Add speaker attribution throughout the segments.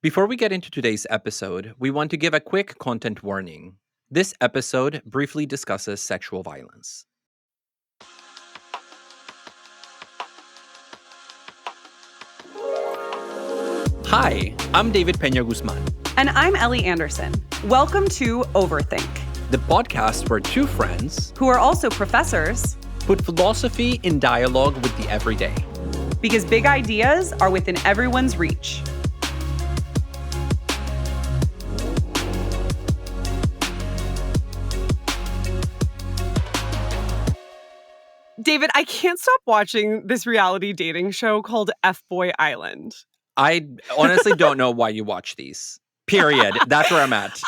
Speaker 1: Before we get into today's episode, we want to give a quick content warning. This episode briefly discusses sexual violence. Hi, I'm David Peña-Guzmán.
Speaker 2: And I'm Ellie Anderson. Welcome to Overthink,
Speaker 1: the podcast where two friends,
Speaker 2: who are also professors,
Speaker 1: put philosophy in dialogue with the everyday.
Speaker 2: Because big ideas are within everyone's reach. David, I can't stop watching this reality dating show called F-Boy Island.
Speaker 1: I honestly don't know why you watch these. Period. That's where I'm at.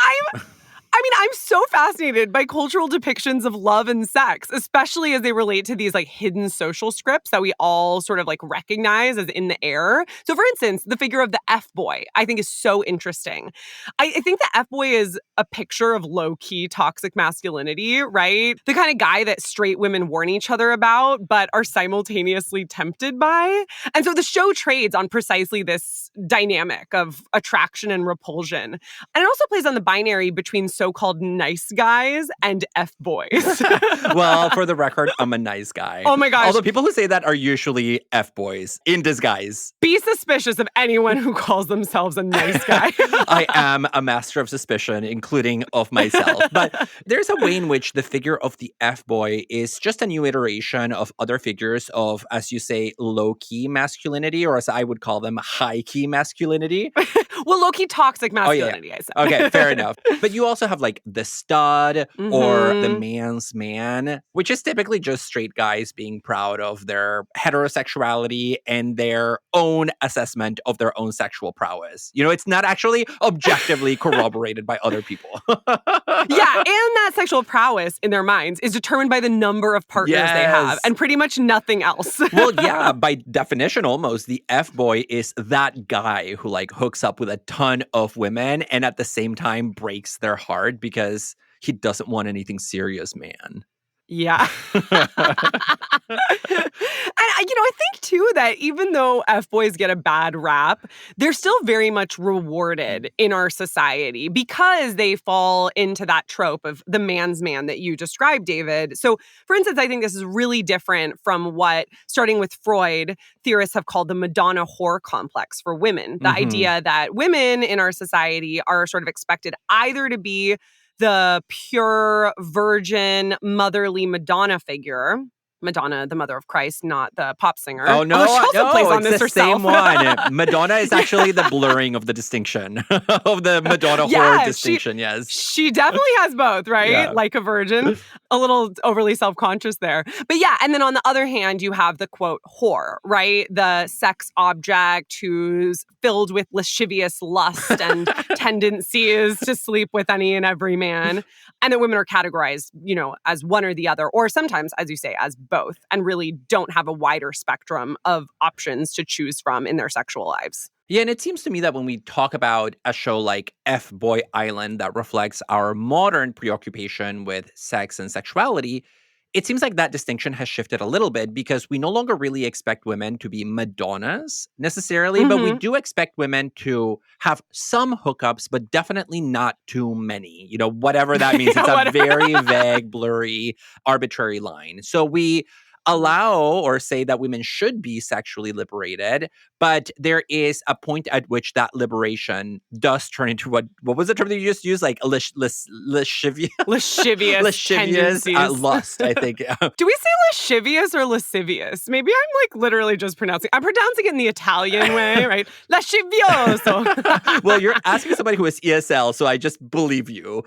Speaker 2: I'm so fascinated by cultural depictions of love and sex, especially as they relate to these hidden social scripts that we all sort of recognize as in the air. So for instance, the figure of the F-boy, I think is so interesting. I think the F-boy is a picture of low-key toxic masculinity, right? The kind of guy that straight women warn each other about, but are simultaneously tempted by. And so the show trades on precisely this dynamic of attraction and repulsion. And it also plays on the binary between so-called nice guys and F-boys.
Speaker 1: Well, for the record, I'm a nice guy.
Speaker 2: Oh my gosh.
Speaker 1: Although people who say that are usually F-boys in disguise.
Speaker 2: Be suspicious of anyone who calls themselves a nice guy.
Speaker 1: I am a master of suspicion, including of myself. But there's a way in which the figure of the F-boy is just a new iteration of other figures of, as you say, low-key masculinity, or as I would call them, high-key masculinity.
Speaker 2: Well, low-key toxic masculinity,
Speaker 1: I
Speaker 2: said.
Speaker 1: Okay, fair enough. But you also have the stud or the man's man, which is typically just straight guys being proud of their heterosexuality and their own assessment of their own sexual prowess. It's not actually objectively corroborated by other people.
Speaker 2: Yeah, and that sexual prowess in their minds is determined by the number of partners they have and pretty much nothing else.
Speaker 1: Well, yeah, by definition, almost, the F-boy is that guy who hooks up with a ton of women and at the same time breaks their heart because he doesn't want anything serious, man.
Speaker 2: Yeah. And, I think, too, that even though F-boys get a bad rap, they're still very much rewarded in our society because they fall into that trope of the man's man that you described, David. So, for instance, I think this is really different from what, starting with Freud, theorists have called the Madonna whore complex for women. The idea that women in our society are sort of expected either to be the pure, virgin, motherly Madonna figure. Madonna, the mother of Christ, not the pop singer.
Speaker 1: Oh, no,
Speaker 2: she also plays on
Speaker 1: it's
Speaker 2: this
Speaker 1: the
Speaker 2: herself.
Speaker 1: Same one. Madonna is actually the blurring of the distinction, of the Madonna whore distinction, yes.
Speaker 2: She definitely has both, right?
Speaker 1: Yeah.
Speaker 2: Like a virgin. A little overly self-conscious there. But yeah, and then on the other hand, you have the, quote, whore, right? The sex object who's filled with lascivious lust and tendencies to sleep with any and every man. And that women are categorized, as one or the other, or sometimes, as you say, as both, and really don't have a wider spectrum of options to choose from in their sexual lives.
Speaker 1: Yeah, and it seems to me that when we talk about a show like F-Boy Island that reflects our modern preoccupation with sex and sexuality, it seems like that distinction has shifted a little bit because we no longer really expect women to be Madonnas necessarily, but we do expect women to have some hookups, but definitely not too many. Whatever that means. It's a very vague, blurry, arbitrary line. So we allow or say that women should be sexually liberated, but there is a point at which that liberation does turn into what was the term that you just used? Lascivious lust, I think.
Speaker 2: Do we say lascivious or lascivious? Maybe I'm literally just pronouncing. I'm pronouncing it in the Italian way, right? Lascivioso.
Speaker 1: Well, you're asking somebody who is ESL, so I just believe you.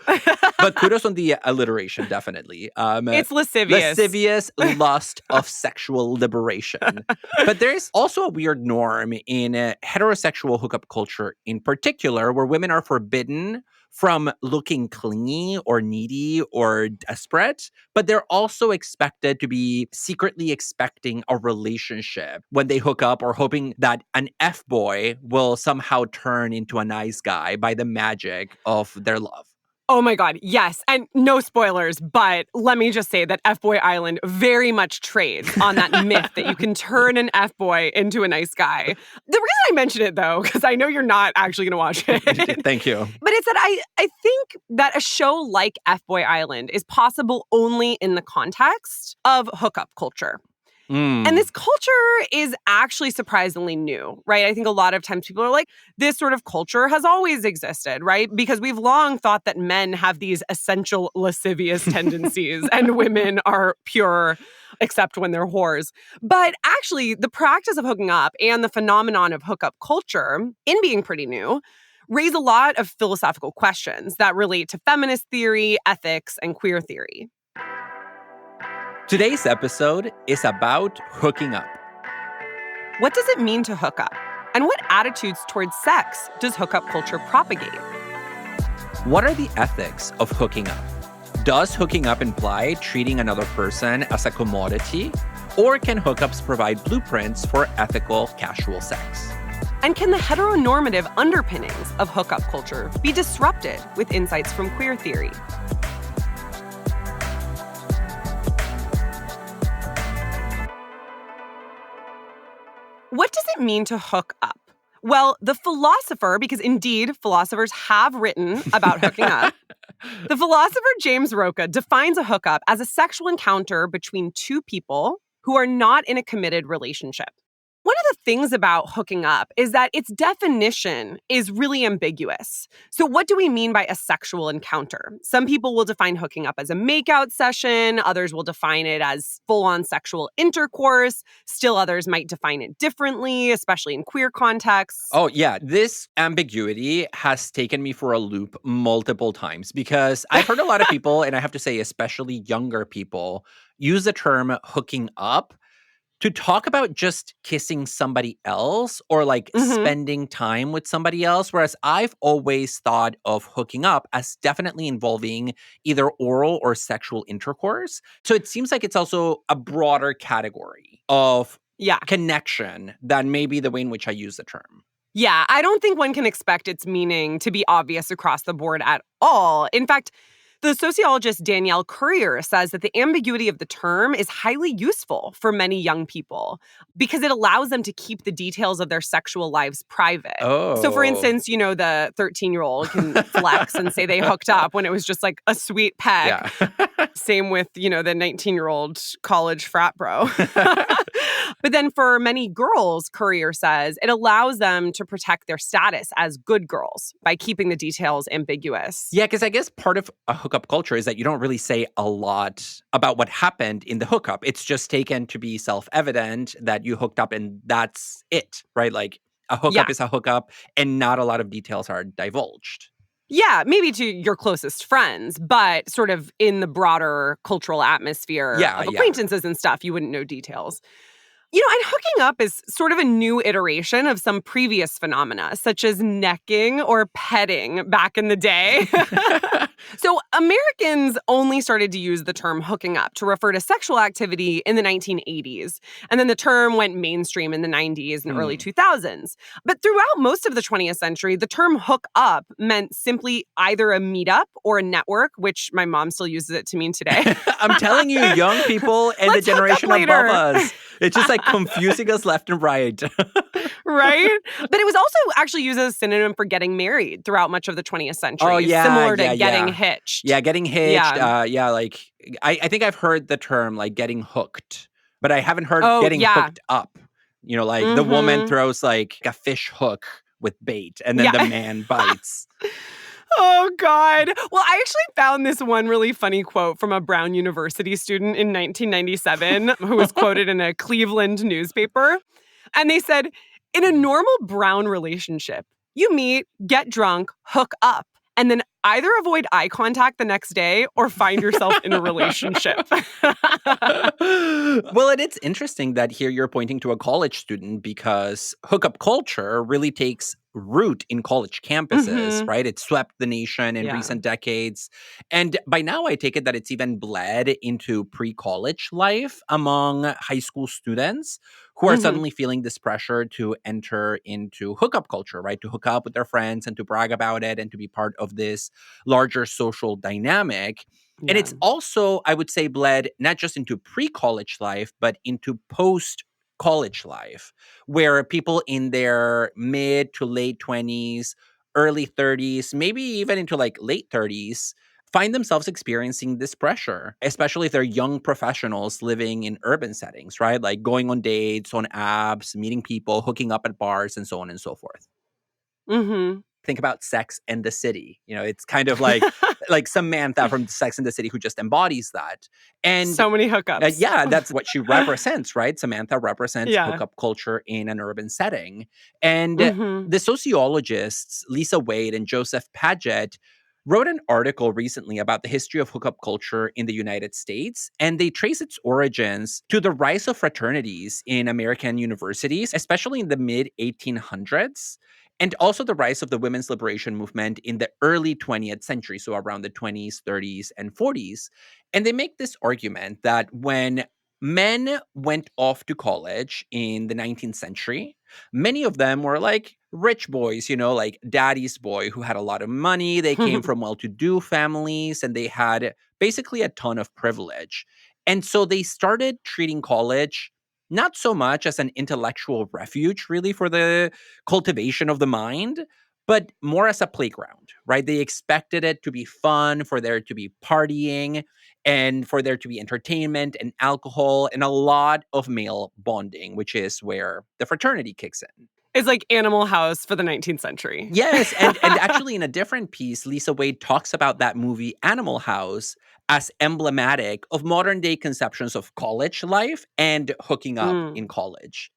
Speaker 1: But kudos on the alliteration, definitely.
Speaker 2: It's lascivious.
Speaker 1: Lascivious lust of sexual liberation. But there's also a weird norm in heterosexual hookup culture in particular, where women are forbidden from looking clingy or needy or desperate, but they're also expected to be secretly expecting a relationship when they hook up or hoping that an F-boy will somehow turn into a nice guy by the magic of their love.
Speaker 2: Oh my God, yes. And no spoilers, but let me just say that F-Boy Island very much trades on that myth that you can turn an F-boy into a nice guy. The reason I mention it, though, because I know you're not actually going to watch it,
Speaker 1: Thank you.
Speaker 2: but it's that I think that a show like F-Boy Island is possible only in the context of hookup culture. And
Speaker 1: Mm.
Speaker 2: this culture is actually surprisingly new, right? I think a lot of times people are like, this sort of culture has always existed, right? Because we've long thought that men have these essential lascivious tendencies and women are pure, except when they're whores. But actually, the practice of hooking up and the phenomenon of hookup culture, in being pretty new, raise a lot of philosophical questions that relate to feminist theory, ethics, and queer theory.
Speaker 1: Today's episode is about hooking up.
Speaker 2: What does it mean to hook up? And what attitudes towards sex does hookup culture propagate?
Speaker 1: What are the ethics of hooking up? Does hooking up imply treating another person as a commodity? Or can hookups provide blueprints for ethical casual sex?
Speaker 2: And can the heteronormative underpinnings of hookup culture be disrupted with insights from queer theory? What does it mean to hook up? Well, the philosopher, because indeed philosophers have written about hooking up, the philosopher James Roca defines a hookup as a sexual encounter between two people who are not in a committed relationship. One of the things about hooking up is that its definition is really ambiguous. So what do we mean by a sexual encounter? Some people will define hooking up as a makeout session. Others will define it as full-on sexual intercourse. Still others might define it differently, especially in queer contexts.
Speaker 1: Oh, yeah. This ambiguity has taken me for a loop multiple times because I've heard a lot of people, and I have to say, especially younger people, use the term hooking up to talk about just kissing somebody else or like
Speaker 2: Mhm.
Speaker 1: spending time with somebody else. Whereas I've always thought of hooking up as definitely involving either oral or sexual intercourse. So it seems like it's also a broader category of
Speaker 2: Yeah.
Speaker 1: connection than maybe the way in which I use the term.
Speaker 2: Yeah, I don't think one can expect its meaning to be obvious across the board at all. In fact, the sociologist Danielle Currier says that the ambiguity of the term is highly useful for many young people because it allows them to keep the details of their sexual lives private. So, for
Speaker 1: Oh.
Speaker 2: instance, the 13-year-old can flex and say they hooked up when it was just like a sweet peck.
Speaker 1: Yeah.
Speaker 2: Same with, the 19-year-old college frat bro. But then for many girls, Currier says, it allows them to protect their status as good girls by keeping the details ambiguous.
Speaker 1: Yeah, because I guess part of a hookup culture is that you don't really say a lot about what happened in the hookup. It's just taken to be self-evident that you hooked up and that's it, right? Like a
Speaker 2: Yeah.
Speaker 1: hookup is a hookup and not a lot of details are divulged.
Speaker 2: Yeah, maybe to your closest friends, but sort of in the broader cultural atmosphere
Speaker 1: Yeah,
Speaker 2: of
Speaker 1: yeah.
Speaker 2: acquaintances and stuff, you wouldn't know details. And hooking up is sort of a new iteration of some previous phenomena, such as necking or petting back in the day. So Americans only started to use the term hooking up to refer to sexual activity in the 1980s. And then the term went mainstream in the 90s and early 2000s. But throughout most of the 20th century, the term hook up meant simply either a meetup or a network, which my mom still uses it to mean today.
Speaker 1: I'm telling you, young people and
Speaker 2: Let's
Speaker 1: the
Speaker 2: hook up
Speaker 1: generation
Speaker 2: later.
Speaker 1: above us, it's just like confusing us left and right.
Speaker 2: Right? But it was also actually used as a synonym for getting married throughout much of the 20th century.
Speaker 1: Oh, yeah,
Speaker 2: Similar to
Speaker 1: yeah,
Speaker 2: getting
Speaker 1: yeah.
Speaker 2: hitched.
Speaker 1: Yeah, getting hitched.
Speaker 2: Yeah.
Speaker 1: Yeah, like I think I've heard the term like getting hooked, but I haven't heard
Speaker 2: Oh,
Speaker 1: getting
Speaker 2: yeah.
Speaker 1: hooked up. Like the woman
Speaker 2: Mhm.
Speaker 1: throws like a fish hook with bait and then
Speaker 2: Yeah.
Speaker 1: the man bites.
Speaker 2: Oh, God. Well, I actually found this one really funny quote from a Brown University student in 1997 who was quoted in a Cleveland newspaper. And they said, in a normal Brown relationship, you meet, get drunk, hook up, and then either avoid eye contact the next day or find yourself in a relationship.
Speaker 1: Well, and it's interesting that here you're pointing to a college student because hookup culture really takes root in college campuses,
Speaker 2: Mhm.
Speaker 1: right? It swept the nation in
Speaker 2: Yeah.
Speaker 1: recent decades. And by now, I take it that it's even bled into pre college life among high school students who are
Speaker 2: Mhm.
Speaker 1: suddenly feeling this pressure to enter into hookup culture, right? To hook up with their friends and to brag about it and to be part of this larger social dynamic. And
Speaker 2: Yeah.
Speaker 1: it's also, I would say, bled not just into pre college life, but into post college life, where people in their mid to late 20s, early 30s, maybe even into like late 30s, find themselves experiencing this pressure, especially if they're young professionals living in urban settings, right? Like going on dates, on apps, meeting people, hooking up at bars, and so on and so forth.
Speaker 2: Mhm.
Speaker 1: Think about Sex and the City. It's kind of like Samantha from Sex and the City who just embodies that. And
Speaker 2: So many hookups.
Speaker 1: yeah, that's what she represents, right? Samantha represents
Speaker 2: Yeah.
Speaker 1: hookup culture in an urban setting. And
Speaker 2: Mhm.
Speaker 1: the sociologists, Lisa Wade and Joseph Paget, wrote an article recently about the history of hookup culture in the United States. And they trace its origins to the rise of fraternities in American universities, especially in the mid 1800s. And also the rise of the women's liberation movement in the early 20th century, so around the 20s, 30s, and 40s. And they make this argument that when men went off to college in the 19th century, many of them were like rich boys, like daddy's boy who had a lot of money. They came from well to do families and they had basically a ton of privilege. And so they started treating college not so much as an intellectual refuge, really, for the cultivation of the mind, but more as a playground, right? They expected it to be fun, for there to be partying, and for there to be entertainment and alcohol and a lot of male bonding, which is where the fraternity kicks in.
Speaker 2: It's like Animal House for the 19th century.
Speaker 1: Yes, and actually in a different piece, Lisa Wade talks about that movie Animal House as emblematic of modern day conceptions of college life and hooking up
Speaker 2: Mm.
Speaker 1: in college.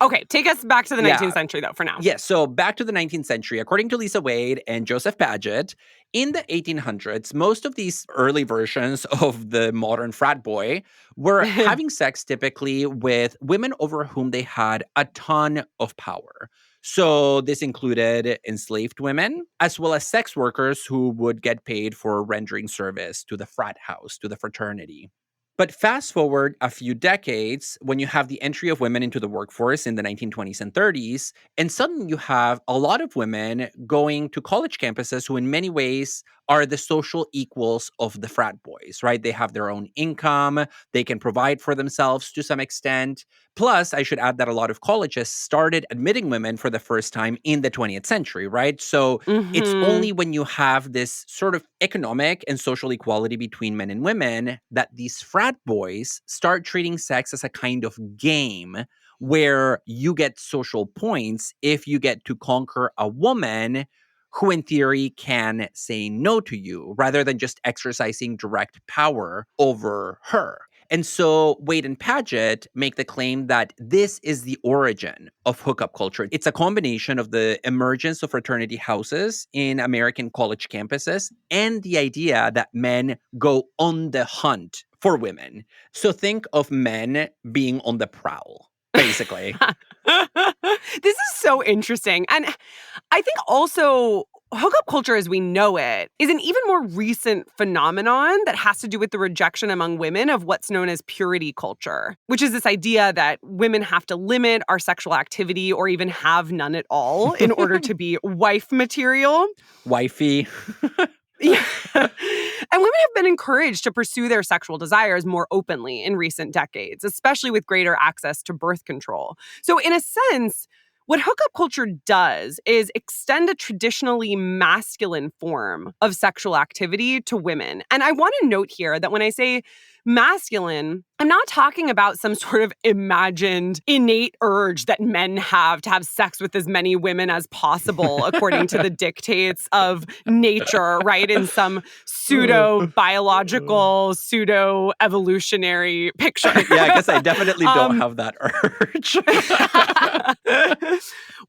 Speaker 2: Okay, take us back to the 19th
Speaker 1: Yeah.
Speaker 2: century, though, for now.
Speaker 1: Yes, so back to the 19th century, according to Lisa Wade and Joseph Paget, in the 1800s, most of these early versions of the modern frat boy were having sex typically with women over whom they had a ton of power. So this included enslaved women, as well as sex workers who would get paid for rendering service to the frat house, to the fraternity. But fast forward a few decades when you have the entry of women into the workforce in the 1920s and 30s, and suddenly you have a lot of women going to college campuses who, in many ways, are the social equals of the frat boys, right? They have their own income, they can provide for themselves to some extent. Plus, I should add that a lot of colleges started admitting women for the first time in the 20th century, right? So it's
Speaker 2: Mhm.
Speaker 1: only when you have this sort of economic and social equality between men and women that these frat boys start treating sex as a kind of game where you get social points if you get to conquer a woman who, in theory, can say no to you rather than just exercising direct power over her. And so Wade and Paget make the claim that this is the origin of hookup culture. It's a combination of the emergence of fraternity houses in American college campuses and the idea that men go on the hunt for women. So think of men being on the prowl, basically.
Speaker 2: This is so interesting. And I think also hookup culture as we know it is an even more recent phenomenon that has to do with the rejection among women of what's known as purity culture, which is this idea that women have to limit our sexual activity or even have none at all in order to be wife material.
Speaker 1: Wifey.
Speaker 2: Yeah. And women have been encouraged to pursue their sexual desires more openly in recent decades, especially with greater access to birth control. So, in a sense, what hookup culture does is extend a traditionally masculine form of sexual activity to women. And I want to note here that when I say masculine, I'm not talking about some sort of imagined innate urge that men have to have sex with as many women as possible, according to the dictates of nature, right? In some pseudo biological, pseudo evolutionary picture.
Speaker 1: Yeah, I guess I definitely don't
Speaker 2: um,
Speaker 1: have that urge.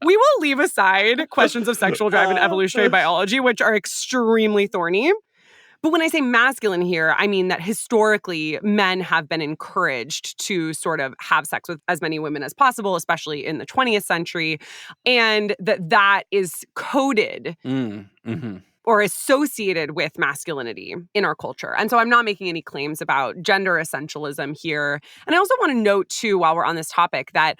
Speaker 2: we will leave aside questions of sexual drive and evolutionary biology, which are extremely thorny. But when I say masculine here, I mean that historically men have been encouraged to sort of have sex with as many women as possible, especially in the 20th century, and that is coded
Speaker 1: Mm, mhm.
Speaker 2: or associated with masculinity in our culture. And so I'm not making any claims about gender essentialism here. And I also want to note, too, while we're on this topic, that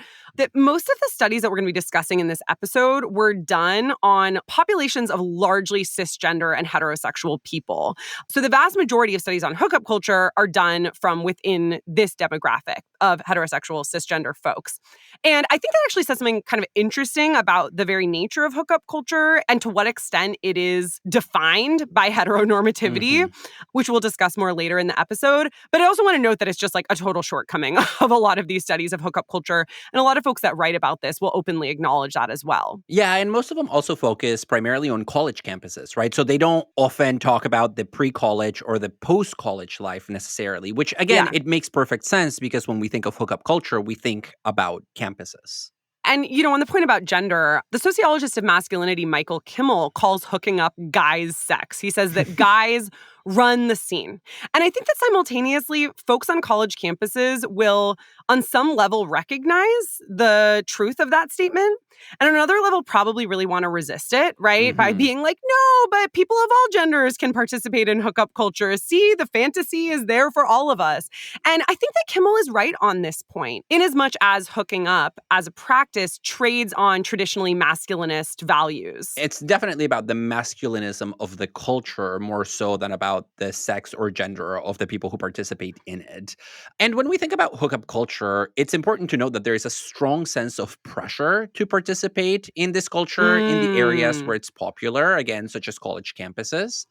Speaker 2: most of the studies that we're going to be discussing in this episode were done on populations of largely cisgender and heterosexual people. So the vast majority of studies on hookup culture are done from within this demographic of heterosexual cisgender folks. And I think that actually says something kind of interesting about the very nature of hookup culture and to what extent it is defined by heteronormativity, which we'll discuss more later in the episode. But I also want to note that it's just like a total shortcoming of a lot of these studies of hookup culture. And a lot of folks that write about this will openly acknowledge that as well.
Speaker 1: Yeah, and most of them also focus primarily on college campuses, right? So they don't often talk about the pre-college or the post-college life necessarily, which again, it makes perfect sense because when we think of hookup culture, we think about campuses.
Speaker 2: And, on the point about gender, the sociologist of masculinity, Michael Kimmel, calls hooking up guys' sex. He says that guys run the scene. And I think that simultaneously, folks on college campuses will, on some level, recognize the truth of that statement. And on another level, probably really want to resist it, right? By being like, no, but people of all genders can participate in hookup culture. See, the fantasy is there for all of us. And I think that Kimmel is right on this point, in as much as hooking up as a practice trades on traditionally masculinist values.
Speaker 1: It's definitely about the masculinism of the culture more so than about the sex or gender of the people who participate in it. And when we think about hookup culture, it's important to note that there is a strong sense of pressure to participate in this culture in the areas where it's popular, again, such as college campuses.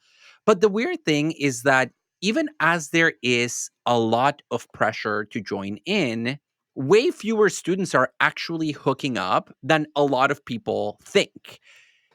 Speaker 1: But the weird thing is that even as there is a lot of pressure to join in, way fewer students are actually hooking up than a lot of people think.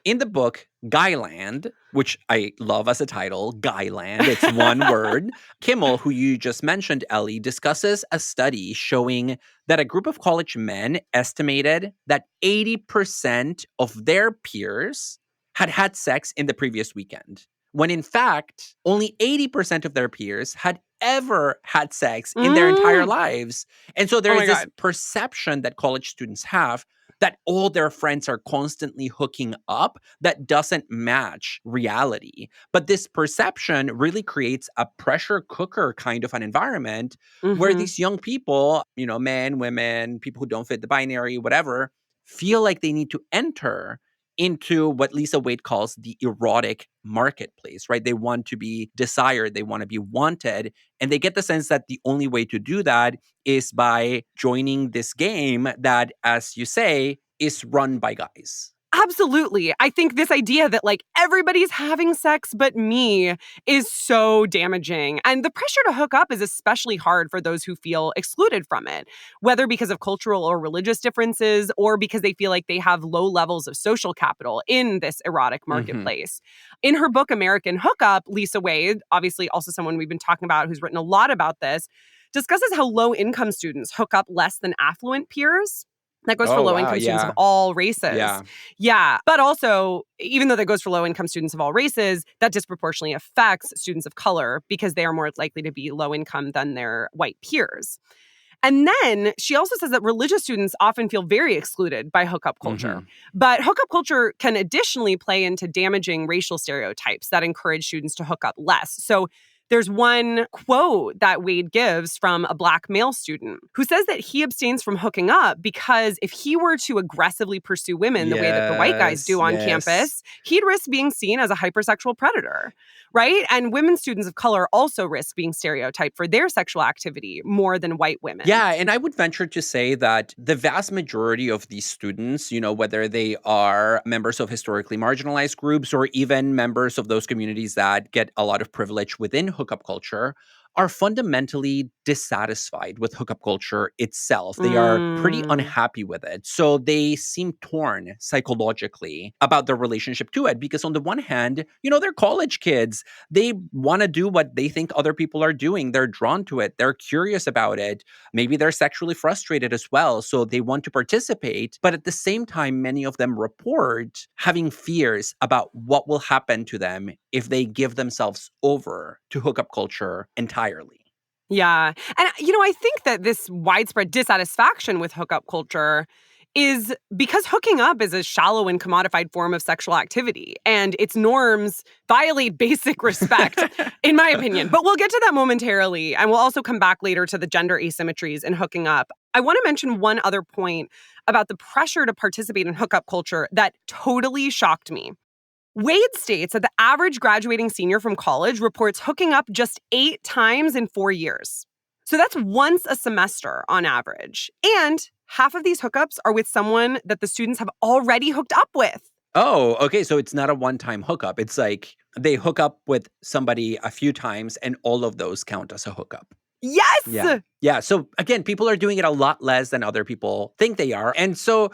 Speaker 1: In the book, Guyland, which I love as a title, Guyland, it's one word, Kimmel, who you just mentioned, Ellie, discusses a study showing that a group of college men estimated that 80% of their peers had had sex in the previous weekend, when in fact, only 80% of their peers had ever had sex in their entire lives. And so there is this perception that college students have that all their friends are constantly hooking up that doesn't match reality. But this perception really creates a pressure cooker kind of an environment where these young people, men, women, people who don't fit the binary, whatever, feel like they need to enter into what Lisa Wade calls the erotic marketplace, right? They want to be desired, they want to be wanted, and they get the sense that the only way to do that is by joining this game that, as you say, is run by guys.
Speaker 2: Absolutely. I think this idea that everybody's having sex but me is so damaging. And the pressure to hook up is especially hard for those who feel excluded from it, whether because of cultural or religious differences or because they feel like they have low levels of social capital in this erotic marketplace. In her book, American Hookup, Lisa Wade, obviously also someone we've been talking about who's written a lot about this, discusses how low-income students hook up less than affluent peers. That goes for low-income students of all races. Yeah. But also, even though that goes for low-income students of all races, that disproportionately affects students of color because they are more likely to be low-income than their white peers. And then she also says that religious students often feel very excluded by hookup culture. But hookup culture can additionally play into damaging racial stereotypes that encourage students to hook up less. So there's one quote that Wade gives from a Black male student who says that he abstains from hooking up because if he were to aggressively pursue women the way that the white guys do on campus, he'd risk being seen as a hypersexual predator, right? And women students of color also risk being stereotyped for their sexual activity more than white women.
Speaker 1: Yeah, and I would venture to say that the vast majority of these students, whether they are members of historically marginalized groups or even members of those communities that get a lot of privilege within hookup culture, are fundamentally dissatisfied with hookup culture itself. They are pretty unhappy with it. So they seem torn psychologically about their relationship to it because on the one hand, they're college kids. They want to do what they think other people are doing. They're drawn to it. They're curious about it. Maybe they're sexually frustrated as well. So they want to participate. But at the same time, many of them report having fears about what will happen to them if they give themselves over to hookup culture entirely.
Speaker 2: Yeah. And, I think that this widespread dissatisfaction with hookup culture is because hooking up is a shallow and commodified form of sexual activity, and its norms violate basic respect, in my opinion. But we'll get to that momentarily, and we'll also come back later to the gender asymmetries in hooking up. I want to mention one other point about the pressure to participate in hookup culture that totally shocked me. Wade states that the average graduating senior from college reports hooking up just 8 times in 4 years. So that's once a semester on average. And half of these hookups are with someone that the students have already hooked up with.
Speaker 1: Oh, okay. So it's not a one-time hookup. It's like they hook up with somebody a few times and all of those count as a hookup.
Speaker 2: Yes!
Speaker 1: Yeah. Yeah. So again, people are doing it a lot less than other people think they are. And so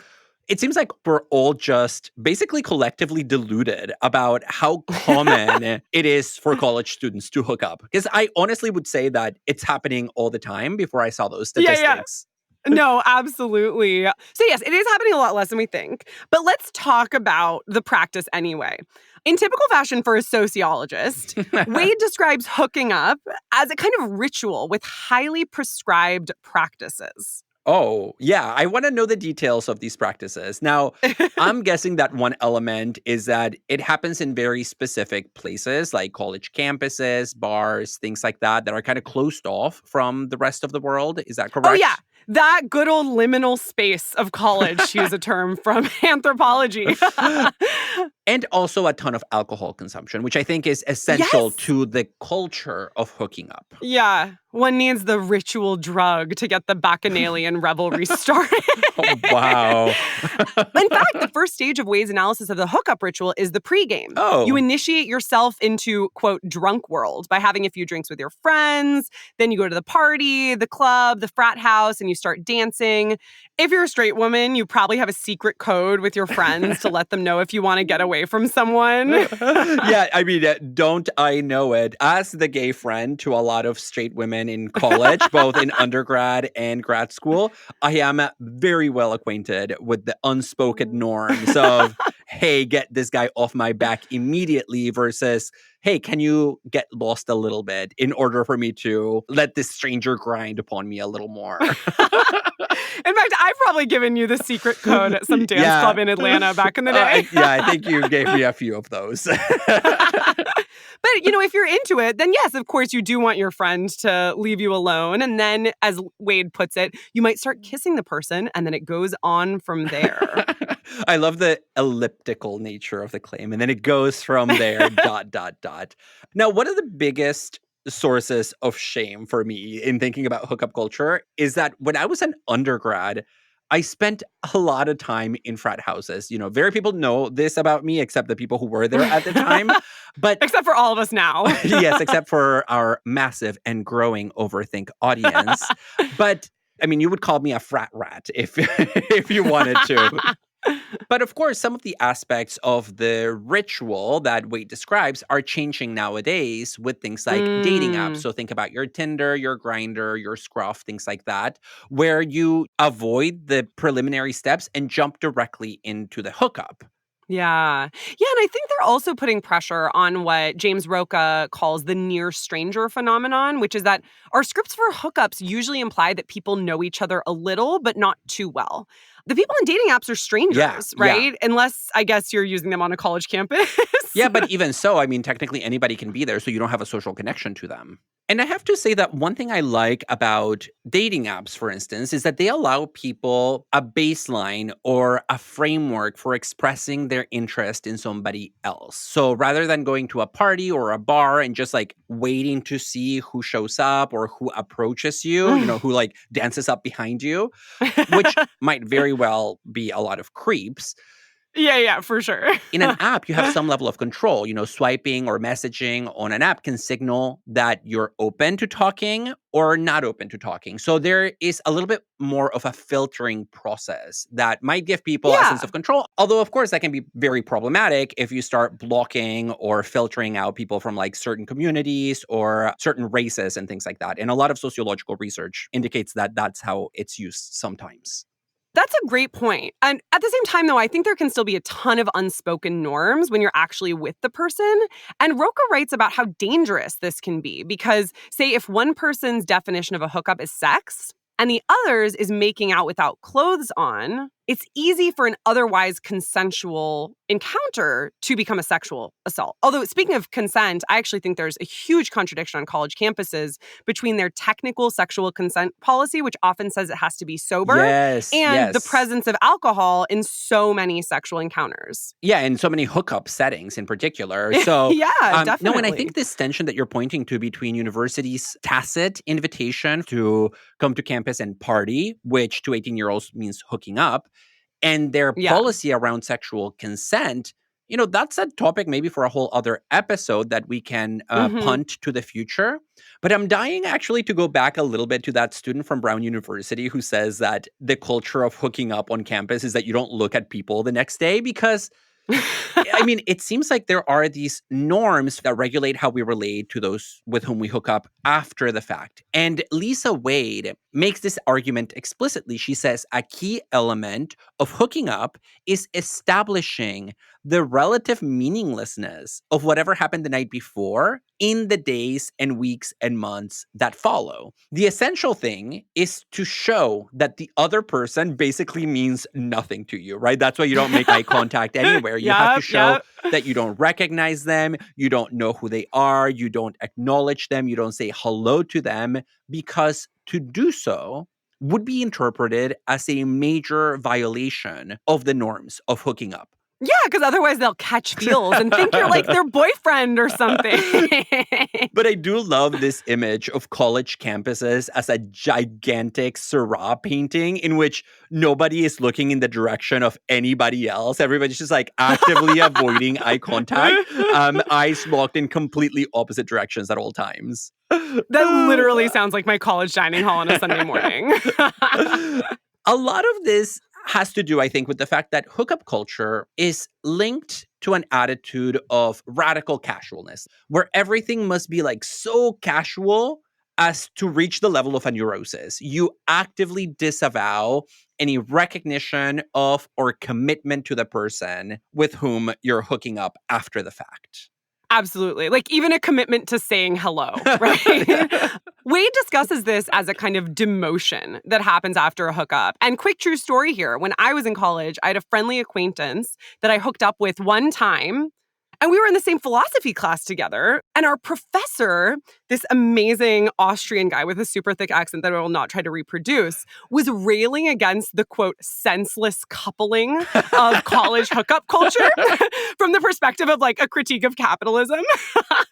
Speaker 1: it seems like we're all just basically collectively deluded about how common it is for college students to hook up. Because I honestly would say that it's happening all the time before I saw those statistics.
Speaker 2: No, absolutely. So yes, it is happening a lot less than we think. But let's talk about the practice anyway. In typical fashion for a sociologist, Wade describes hooking up as a kind of ritual with highly prescribed practices.
Speaker 1: Oh, yeah. I want to know the details of these practices. Now, I'm guessing that one element is that it happens in very specific places like college campuses, bars, things like that are kind of closed off from the rest of the world. Is that correct?
Speaker 2: Oh, yeah. That good old liminal space of college, to use a term from anthropology.
Speaker 1: And also a ton of alcohol consumption, which I think is essential to the culture of hooking up.
Speaker 2: Yeah. One needs the ritual drug to get the bacchanalian revelry started.
Speaker 1: Oh, wow.
Speaker 2: In fact, the first stage of Wade's analysis of the hookup ritual is the pregame.
Speaker 1: Oh.
Speaker 2: You initiate yourself into, quote, drunk world by having a few drinks with your friends. Then you go to the party, the club, the frat house, and you start dancing. If you're a straight woman, you probably have a secret code with your friends to let them know if you want to get away from someone.
Speaker 1: Yeah, I mean, don't I know it? As the gay friend to a lot of straight women in college, both in undergrad and grad school, I am very well acquainted with the unspoken norms of, hey, get this guy off my back immediately versus, hey, can you get lost a little bit in order for me to let this stranger grind upon me a little more?
Speaker 2: In fact, I've probably given you the secret code at some dance club in Atlanta back in the day.
Speaker 1: I think you gave me a few of those.
Speaker 2: But, if you're into it, then yes, of course, you do want your friend to leave you alone. And then, as Wade puts it, you might start kissing the person, and then it goes on from there.
Speaker 1: I love the elliptical nature of the claim. And then it goes from there, ... Now, one of the biggest sources of shame for me in thinking about hookup culture is that when I was an undergrad, I spent a lot of time in frat houses. Very people know this about me, except the people who were there at the time. But
Speaker 2: except for all of us now.
Speaker 1: Yes, except for our massive and growing Overthink audience. But I mean, you would call me a frat rat if if you wanted to. But of course, some of the aspects of the ritual that Wade describes are changing nowadays with things like dating apps. So think about your Tinder, your Grindr, your Scruff, things like that, where you avoid the preliminary steps and jump directly into the hookup.
Speaker 2: Yeah. Yeah, and I think they're also putting pressure on what James Roca calls the near stranger phenomenon, which is that our scripts for hookups usually imply that people know each other a little, but not too well. The people in dating apps are strangers, right? Yeah. Unless, I guess, you're using them on a college campus.
Speaker 1: Yeah, but even so, I mean, technically anybody can be there, so you don't have a social connection to them. And I have to say that one thing I like about dating apps, for instance, is that they allow people a baseline or a framework for expressing their interest in somebody else. So rather than going to a party or a bar and just like waiting to see who shows up or who approaches you, who like dances up behind you, which might very well be a lot of creeps.
Speaker 2: Yeah, for sure.
Speaker 1: In an app, you have some level of control. Swiping or messaging on an app can signal that you're open to talking or not open to talking. So there is a little bit more of a filtering process that might give people a sense of control. Although, of course, that can be very problematic if you start blocking or filtering out people from like certain communities or certain races and things like that. And a lot of sociological research indicates that that's how it's used sometimes.
Speaker 2: That's a great point. And at the same time, though, I think there can still be a ton of unspoken norms when you're actually with the person. And Roca writes about how dangerous this can be because, say, if one person's definition of a hookup is sex and the other's is making out without clothes on, it's easy for an otherwise consensual encounter to become a sexual assault. Although, speaking of consent, I actually think there's a huge contradiction on college campuses between their technical sexual consent policy, which often says it has to be sober,
Speaker 1: Yes,
Speaker 2: and the
Speaker 1: yes.
Speaker 2: presence of alcohol in so many sexual encounters.
Speaker 1: Yeah, in so many hookup settings in particular. So,
Speaker 2: Yeah,
Speaker 1: no, and I
Speaker 2: definitely.
Speaker 1: think this tension that you're pointing to between universities' tacit invitation to come to campus and party, which to 18-year-olds means hooking up, and their
Speaker 2: Yeah.
Speaker 1: policy around sexual consent, that's a topic maybe for a whole other episode that we can
Speaker 2: Mhm.
Speaker 1: punt to the future. But I'm dying actually to go back a little bit to that student from Brown University who says that the culture of hooking up on campus is that you don't look at people the next day because I mean, it seems like there are these norms that regulate how we relate to those with whom we hook up after the fact. And Lisa Wade makes this argument explicitly. She says a key element of hooking up is establishing the relative meaninglessness of whatever happened the night before in the days and weeks and months that follow. The essential thing is to show that the other person basically means nothing to you, right? That's why you don't make eye contact anywhere. You have to
Speaker 2: Yep,
Speaker 1: show
Speaker 2: yep.
Speaker 1: that you don't recognize them, you don't know who they are, you don't acknowledge them, you don't say hello to them, because to do so would be interpreted as a major violation of the norms of hooking up.
Speaker 2: Yeah, because otherwise they'll catch feels and think you're like their boyfriend or something.
Speaker 1: But I do love this image of college campuses as a gigantic Seurat painting in which nobody is looking in the direction of anybody else. Everybody's just like actively avoiding eye contact, eyes locked in completely opposite directions at all times.
Speaker 2: That literally sounds like my college dining hall on a Sunday morning.
Speaker 1: A lot of this has to do, I think, with the fact that hookup culture is linked to an attitude of radical casualness, where everything must be like so casual as to reach the level of a neurosis. You actively disavow any recognition of or commitment to the person with whom you're hooking up after the fact.
Speaker 2: Absolutely. Like even a commitment to saying hello, right? Wade discusses this as a kind of demotion that happens after a hookup. And quick true story here. When I was in college, I had a friendly acquaintance that I hooked up with one time. And we were in the same philosophy class together. And our professor, this amazing Austrian guy with a super thick accent that I will not try to reproduce, was railing against the, quote, senseless coupling of college hookup culture from the perspective of like a critique of capitalism.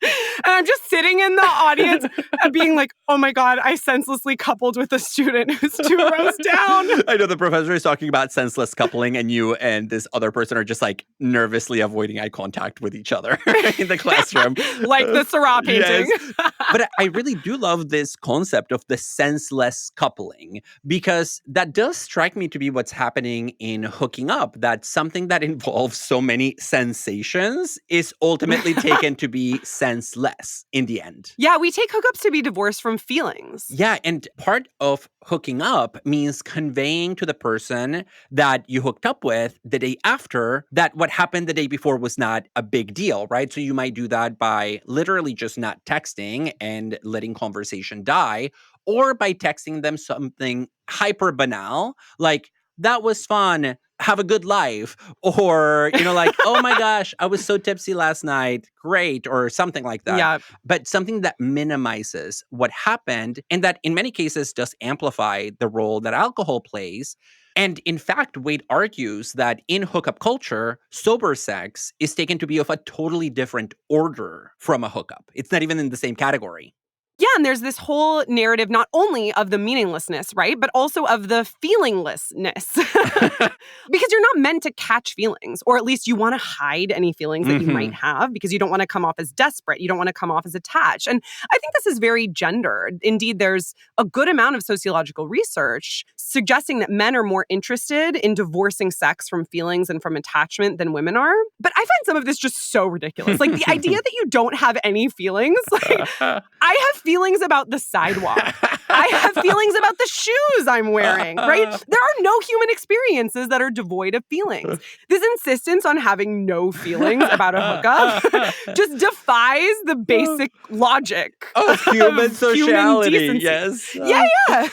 Speaker 2: And I'm just sitting in the audience and being like, oh my God, I senselessly coupled with a student who's 2 rows down.
Speaker 1: I know the professor is talking about senseless coupling, and you and this other person are just like nervously avoiding eye contact with each other in the classroom.
Speaker 2: Like the Seurat painting.
Speaker 1: Yes. But I really do love this concept of the senseless coupling, because that does strike me to be what's happening in hooking up, that something that involves so many sensations is ultimately taken to be senseless in the end.
Speaker 2: Yeah, we take hookups to be divorced from feelings.
Speaker 1: Yeah, and part of hooking up means conveying to the person that you hooked up with the day after that what happened the day before was not a big deal, right? So you might do that by literally just not texting and letting conversation die, or by texting them something hyper banal, like, that was fun, have a good life, or, like, oh my gosh, I was so tipsy last night, great, or something like that.
Speaker 2: Yeah.
Speaker 1: But something that minimizes what happened, and that in many cases does amplify the role that alcohol plays. And in fact, Wade argues that in hookup culture, sober sex is taken to be of a totally different order from a hookup. It's not even in the same category.
Speaker 2: Yeah, and there's this whole narrative not only of the meaninglessness, right, but also of the feelinglessness. Because you're not meant to catch feelings, or at least you want to hide any feelings that you might have because you don't want to come off as desperate. You don't want to come off as attached. And I think this is very gendered. Indeed, there's a good amount of sociological research suggesting that men are more interested in divorcing sex from feelings and from attachment than women are. But I find some of this just so ridiculous. Like the idea that you don't have any feelings. Like, I have feelings about the sidewalk. I have feelings about the shoes I'm wearing, right? There are no human experiences that are devoid of feelings. This insistence on having no feelings about a hookup just defies the basic logic
Speaker 1: of human sociality.
Speaker 2: Human
Speaker 1: yes.
Speaker 2: Yeah.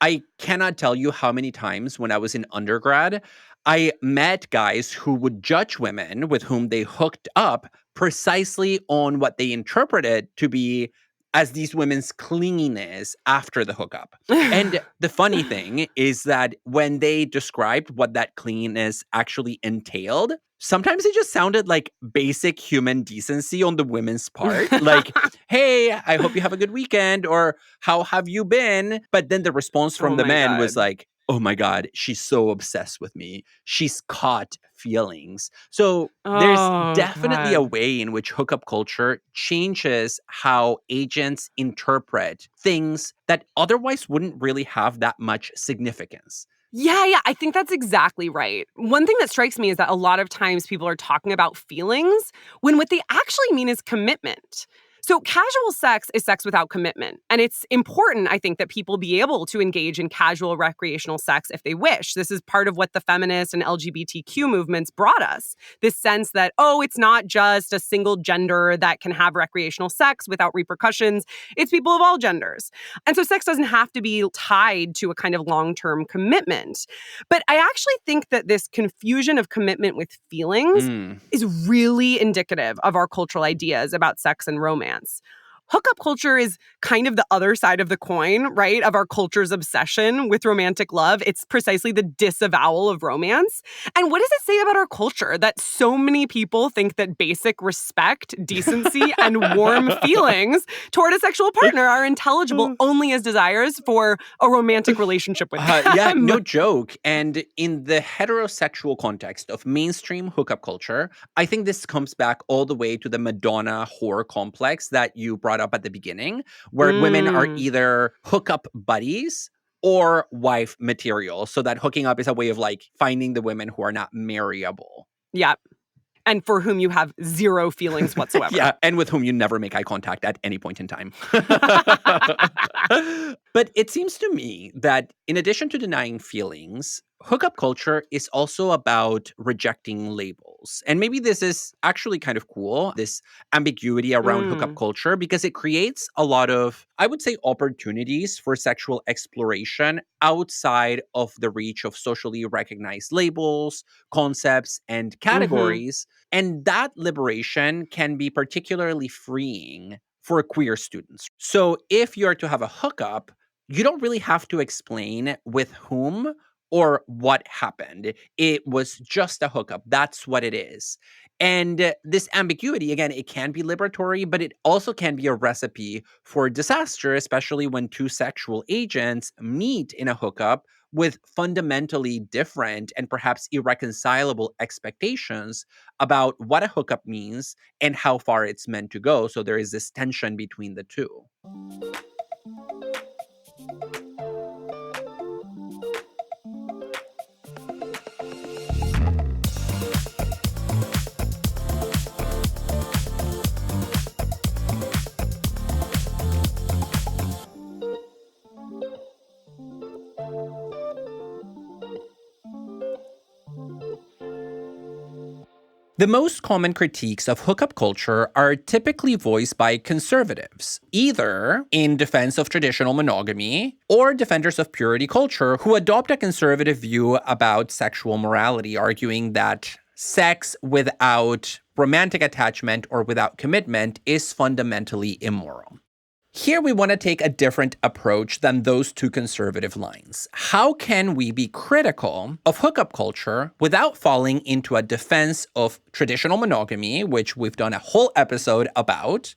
Speaker 1: I cannot tell you how many times when I was in undergrad, I met guys who would judge women with whom they hooked up precisely on what they interpreted to be as these women's clinginess after the hookup. And the funny thing is that when they described what that clinginess actually entailed, sometimes it just sounded like basic human decency on the women's part. Like, hey, I hope you have a good weekend, or how have you been? But then the response from
Speaker 2: Oh
Speaker 1: the
Speaker 2: my
Speaker 1: men was
Speaker 2: God.
Speaker 1: like, oh my God, she's so obsessed with me. She's caught feelings. So there's
Speaker 2: Oh
Speaker 1: definitely a
Speaker 2: God.
Speaker 1: way in which hookup culture changes how agents interpret things that otherwise wouldn't really have that much significance.
Speaker 2: Yeah, I think that's exactly right. One thing that strikes me is that a lot of times people are talking about feelings when what they actually mean is commitment. So, casual sex is sex without commitment. And it's important, I think, that people be able to engage in casual recreational sex if they wish. This is part of what the feminist and LGBTQ movements brought us. This sense that, oh, it's not just a single gender that can have recreational sex without repercussions, it's people of all genders. And so sex doesn't have to be tied to a kind of long-term commitment. But I actually think that this confusion of commitment with feelings
Speaker 1: Mm.
Speaker 2: is really indicative of our cultural ideas about sex and romance. Hookup culture is kind of the other side of the coin, right? Of our culture's obsession with romantic love. It's precisely the disavowal of romance. And what does it say about our culture that so many people think that basic respect, decency, and warm feelings toward a sexual partner are intelligible only as desires for a romantic relationship with them?
Speaker 1: Yeah, no joke. And in the heterosexual context of mainstream hookup culture, I think this comes back all the way to the Madonna whore complex that you brought up at the beginning, where women are
Speaker 2: Mm,
Speaker 1: either hookup buddies or wife material. So that hooking up is a way of like finding the women who are not marryable.
Speaker 2: yeah. And for whom you have zero feelings whatsoever.
Speaker 1: Yeah, and with whom you never make eye contact at any point in time. But it seems to me that in addition to denying feelings, hookup culture is also about rejecting labels. And maybe this is actually kind of cool, this ambiguity around hookup
Speaker 2: Mm.
Speaker 1: culture, because it creates a lot of, I would say, opportunities for sexual exploration outside of the reach of socially recognized labels, concepts, and
Speaker 2: Mhm.
Speaker 1: categories. And that liberation can be particularly freeing for queer students. So if you're to have a hookup, you don't really have to explain with whom or what happened. It was just a hookup. That's what it is. And this ambiguity, again, it can be liberatory, but it also can be a recipe for disaster, especially when two sexual agents meet in a hookup with fundamentally different and perhaps irreconcilable expectations about what a hookup means and how far it's meant to go. So there is this tension between the two. The most common critiques of hookup culture are typically voiced by conservatives, either in defense of traditional monogamy or defenders of purity culture who adopt a conservative view about sexual morality, arguing that sex without romantic attachment or without commitment is fundamentally immoral. Here we want to take a different approach than those two conservative lines. How can we be critical of hookup culture without falling into a defense of traditional monogamy, which we've done a whole episode about,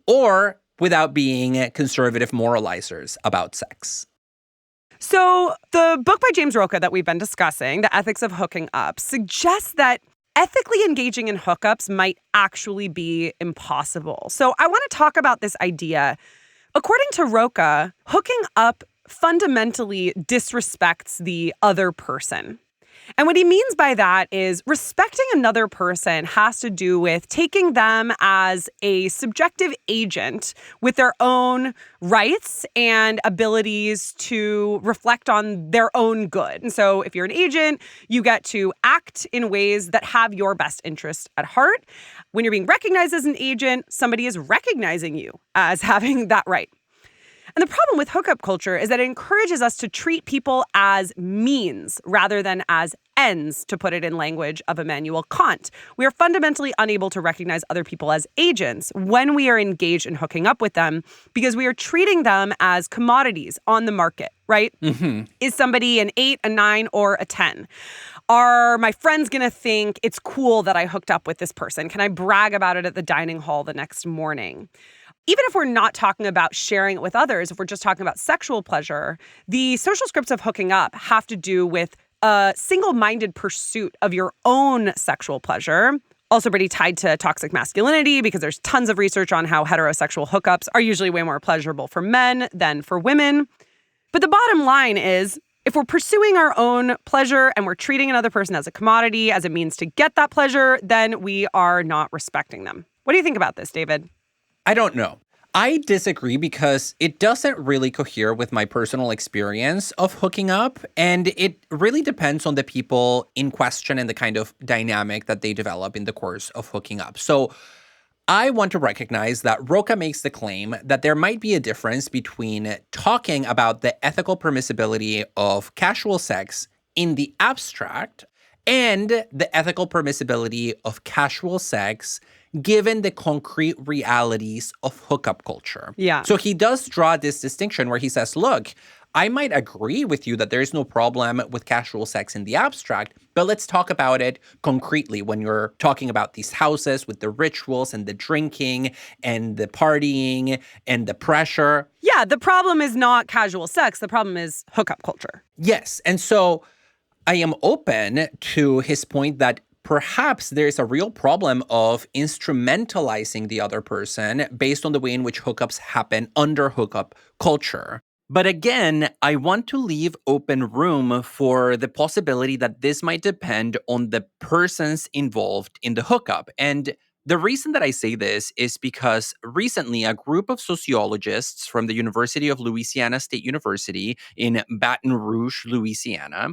Speaker 1: or without being conservative moralizers about sex?
Speaker 2: So, the book by James Roca that we've been discussing, The Ethics of Hooking Up, suggests that ethically engaging in hookups might actually be impossible. So, I want to talk about this idea. According to Roca, hooking up fundamentally disrespects the other person. And what he means by that is respecting another person has to do with taking them as a subjective agent with their own rights and abilities to reflect on their own good. And so if you're an agent, you get to act in ways that have your best interest at heart. When you're being recognized as an agent, somebody is recognizing you as having that right. And the problem with hookup culture is that it encourages us to treat people as means rather than as ends, to put it in language of Immanuel Kant. We are fundamentally unable to recognize other people as agents when we are engaged in hooking up with them because we are treating them as commodities on the market, right?
Speaker 1: Mm-hmm.
Speaker 2: Is somebody an 8, a 9, or a 10? Are my friends going to think it's cool that I hooked up with this person? Can I brag about it at the dining hall the next morning? Even if we're not talking about sharing it with others, if we're just talking about sexual pleasure, the social scripts of hooking up have to do with a single-minded pursuit of your own sexual pleasure. Also pretty tied to toxic masculinity because there's tons of research on how heterosexual hookups are usually way more pleasurable for men than for women. But the bottom line is, if we're pursuing our own pleasure and we're treating another person as a commodity, as a means to get that pleasure, then we are not respecting them. What do you think about this, David?
Speaker 1: I don't know. I disagree because it doesn't really cohere with my personal experience of hooking up. And it really depends on the people in question and the kind of dynamic that they develop in the course of hooking up. So I want to recognize that Rocha makes the claim that there might be a difference between talking about the ethical permissibility of casual sex in the abstract and the ethical permissibility of casual sex given the concrete realities of hookup culture.
Speaker 2: Yeah.
Speaker 1: So he does draw this distinction where he says, look, I might agree with you that there is no problem with casual sex in the abstract, but let's talk about it concretely when you're talking about these houses with the rituals and the drinking and the partying and the pressure.
Speaker 2: Yeah, the problem is not casual sex. The problem is hookup culture.
Speaker 1: Yes. And so I am open to his point that perhaps there's a real problem of instrumentalizing the other person based on the way in which hookups happen under hookup culture. But again, I want to leave open room for the possibility that this might depend on the persons involved in the hookup. And the reason that I say this is because recently a group of sociologists from the University of Louisiana State University in Baton Rouge, Louisiana,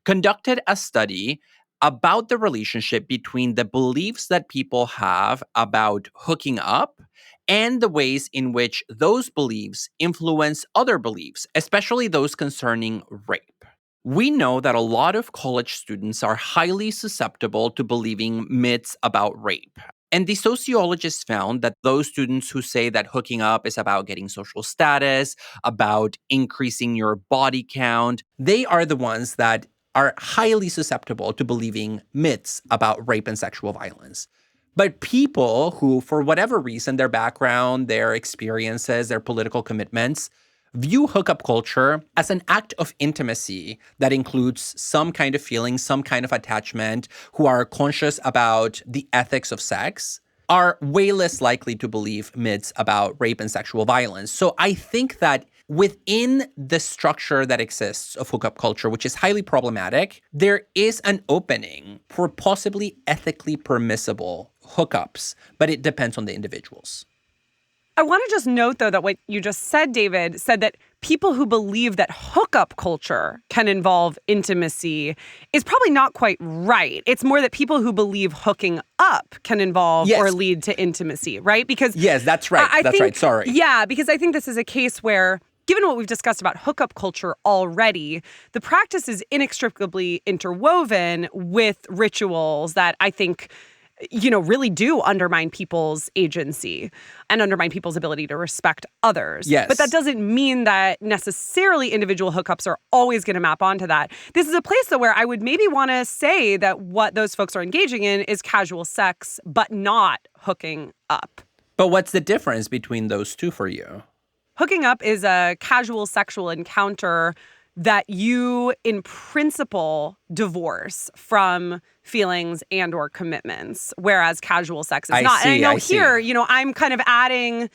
Speaker 1: conducted a study about the relationship between the beliefs that people have about hooking up and the ways in which those beliefs influence other beliefs, especially those concerning rape. We know that a lot of college students are highly susceptible to believing myths about rape. And the sociologists found that those students who say that hooking up is about getting social status, about increasing your body count, they are the ones that are highly susceptible to believing myths about rape and sexual violence. But people who, for whatever reason, their background, their experiences, their political commitments, view hookup culture as an act of intimacy that includes some kind of feeling, some kind of attachment, who are conscious about the ethics of sex, are way less likely to believe myths about rape and sexual violence. So I think that within the structure that exists of hookup culture, which is highly problematic, there is an opening for possibly ethically permissible hookups, but it depends on the individuals.
Speaker 2: I want to just note, though, that what you just said, David, said that people who believe that hookup culture can involve intimacy is probably not quite right. It's more that people who believe hooking up can involve or lead to intimacy, right? Because
Speaker 1: yes, that's right. That's right. Sorry.
Speaker 2: Yeah, because I think this is a case where, given what we've discussed about hookup culture already, the practice is inextricably interwoven with rituals that I think, really do undermine people's agency and undermine people's ability to respect others.
Speaker 1: Yes.
Speaker 2: But that doesn't mean that necessarily individual hookups are always going to map onto that. This is a place, though, where I would maybe want to say that what those folks are engaging in is casual sex, but not hooking up.
Speaker 1: But what's the difference between those two for you?
Speaker 2: Hooking up is a casual sexual encounter that you, in principle, divorce from feelings and or commitments, whereas casual sex is not. And I know here, I'm kind of adding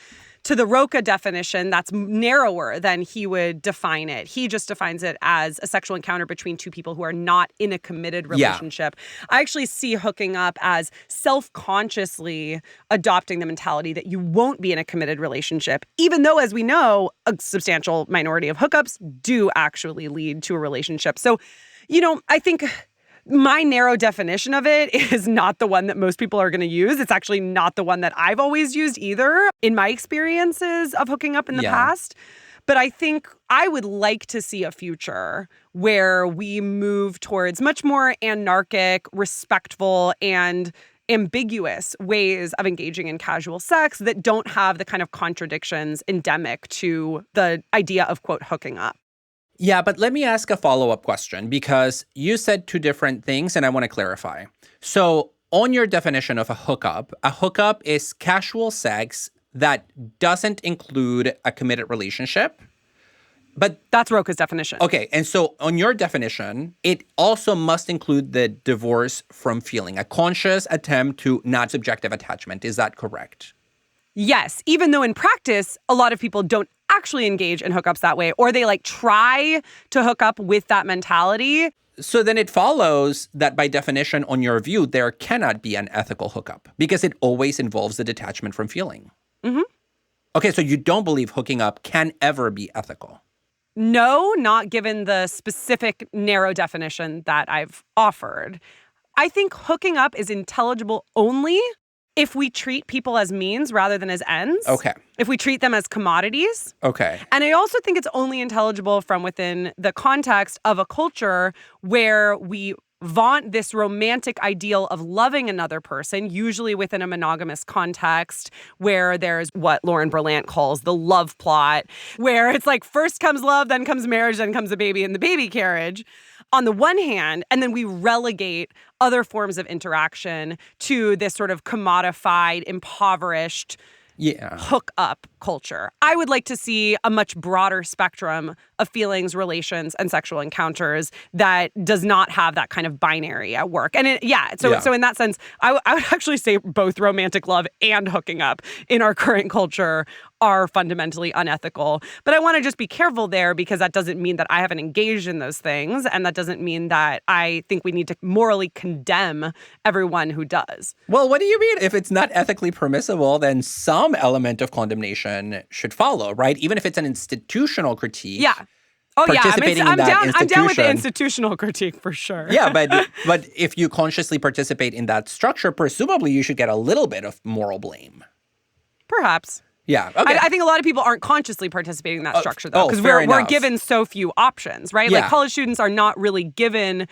Speaker 2: to the Roca definition, that's narrower than he would define it. He just defines it as a sexual encounter between two people who are not in a committed relationship. Yeah. I actually see hooking up as self-consciously adopting the mentality that you won't be in a committed relationship, even though, as we know, a substantial minority of hookups do actually lead to a relationship. So, I think my narrow definition of it is not the one that most people are going to use. It's actually not the one that I've always used either in my experiences of hooking up in the past. But I think I would like to see a future where we move towards much more anarchic, respectful, and ambiguous ways of engaging in casual sex that don't have the kind of contradictions endemic to the idea of, quote, hooking up.
Speaker 1: Yeah, but let me ask a follow-up question because you said two different things and I want to clarify. So on your definition of a hookup is casual sex that doesn't include a committed relationship. But
Speaker 2: that's Roca's definition.
Speaker 1: Okay, and so on your definition, it also must include the divorce from feeling, a conscious attempt to not subjective attachment. Is that correct?
Speaker 2: Yes, even though in practice, a lot of people don't actually engage in hookups that way, or they try to hook up with that mentality.
Speaker 1: So then it follows that by definition, on your view, there cannot be an ethical hookup because it always involves the detachment from feeling.
Speaker 2: Mm-hmm.
Speaker 1: Okay, so you don't believe hooking up can ever be ethical?
Speaker 2: No, not given the specific narrow definition that I've offered. I think hooking up is intelligible only if we treat people as means rather than as ends.
Speaker 1: Okay.
Speaker 2: If we treat them as commodities.
Speaker 1: Okay.
Speaker 2: And I also think it's only intelligible from within the context of a culture where we vaunt this romantic ideal of loving another person, usually within a monogamous context, where there's what Lauren Berlant calls the love plot, where it's first comes love, then comes marriage, then comes a baby in the baby carriage. On the one hand, and then we relegate other forms of interaction to this sort of commodified, impoverished hook up culture. I would like to see a much broader spectrum of feelings, relations, and sexual encounters that does not have that kind of binary at work. And so in that sense, I would actually say both romantic love and hooking up in our current culture are fundamentally unethical. But I want to just be careful there because that doesn't mean that I haven't engaged in those things. And that doesn't mean that I think we need to morally condemn everyone who does.
Speaker 1: Well, what do you mean? If it's not ethically permissible, then some element of condemnation should follow, right? Even if it's an institutional critique.
Speaker 2: Yeah. Oh, yeah.
Speaker 1: I'm
Speaker 2: down with the institutional critique for sure.
Speaker 1: Yeah, but if you consciously participate in that structure, presumably you should get a little bit of moral blame.
Speaker 2: Perhaps.
Speaker 1: Yeah. Okay.
Speaker 2: I think a lot of people aren't consciously participating in that structure, though, because we're given so few options, right?
Speaker 1: Yeah.
Speaker 2: College students are not really given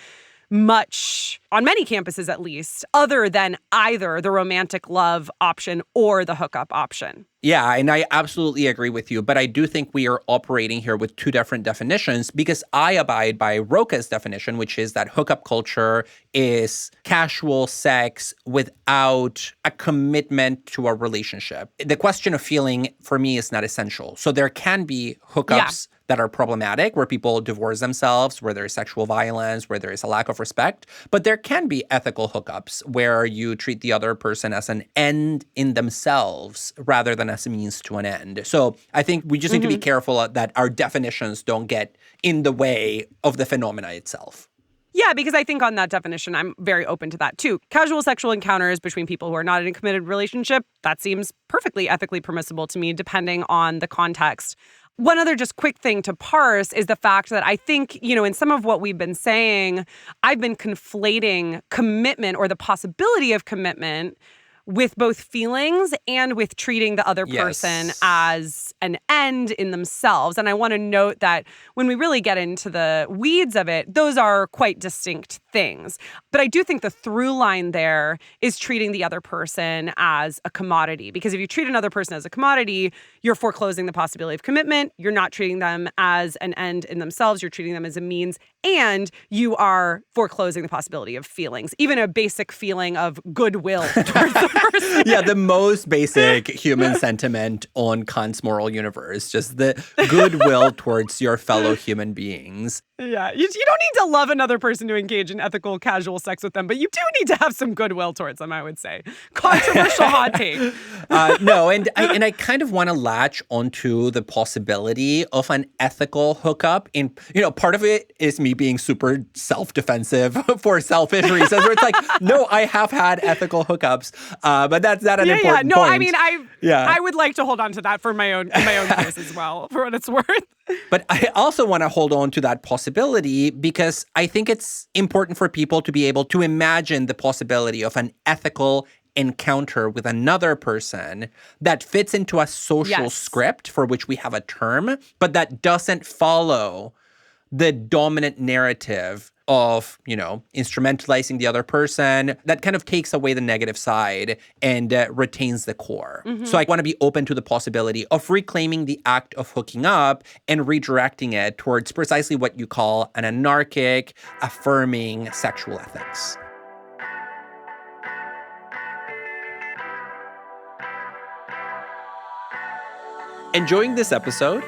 Speaker 2: much, on many campuses at least, other than either the romantic love option or the hookup option.
Speaker 1: Yeah, and I absolutely agree with you. But I do think we are operating here with two different definitions because I abide by Roca's definition, which is that hookup culture is casual sex without a commitment to a relationship. The question of feeling, for me, is not essential. So there can be hookups that are problematic, where people divorce themselves, where there is sexual violence, where there is a lack of respect. But there can be ethical hookups where you treat the other person as an end in themselves rather than as a means to an end. So I think we just need to be careful that our definitions don't get in the way of the phenomena itself.
Speaker 2: Yeah, because I think on that definition, I'm very open to that too. Casual sexual encounters between people who are not in a committed relationship, that seems perfectly ethically permissible to me, depending on the context. One other just quick thing to parse is the fact that I think, in some of what we've been saying, I've been conflating commitment or the possibility of commitment with both feelings and with treating the other person as an end in themselves. And I want to note that when we really get into the weeds of it, those are quite distinct things. But I do think the through line there is treating the other person as a commodity. Because if you treat another person as a commodity, you're foreclosing the possibility of commitment. You're not treating them as an end in themselves. You're treating them as a means. And you are foreclosing the possibility of feelings, even a basic feeling of goodwill towards the person.
Speaker 1: Yeah, the most basic human sentiment on Kant's moral universe, just the goodwill towards your fellow human beings.
Speaker 2: Yeah, you don't need to love another person to engage in unethical casual sex with them, but you do need to have some goodwill towards them, I would say. Controversial hot take.
Speaker 1: No, and I kind of want to latch onto the possibility of an ethical hookup. In part of it is me being super self-defensive for selfish reasons, where it's like, no, I have had ethical hookups, but that's not an important
Speaker 2: No,
Speaker 1: point.
Speaker 2: I mean, I would like to hold on to that for my own case as well, for what it's worth.
Speaker 1: But I also want to hold on to that possibility because I think it's important for people to be able to imagine the possibility of an ethical encounter with another person that fits into a social script for which we have a term, but that doesn't follow the dominant narrative of, instrumentalizing the other person. That kind of takes away the negative side and retains the core. Mm-hmm. So I want to be open to the possibility of reclaiming the act of hooking up and redirecting it towards precisely what you call an anarchic, affirming sexual ethics. Enjoying this episode?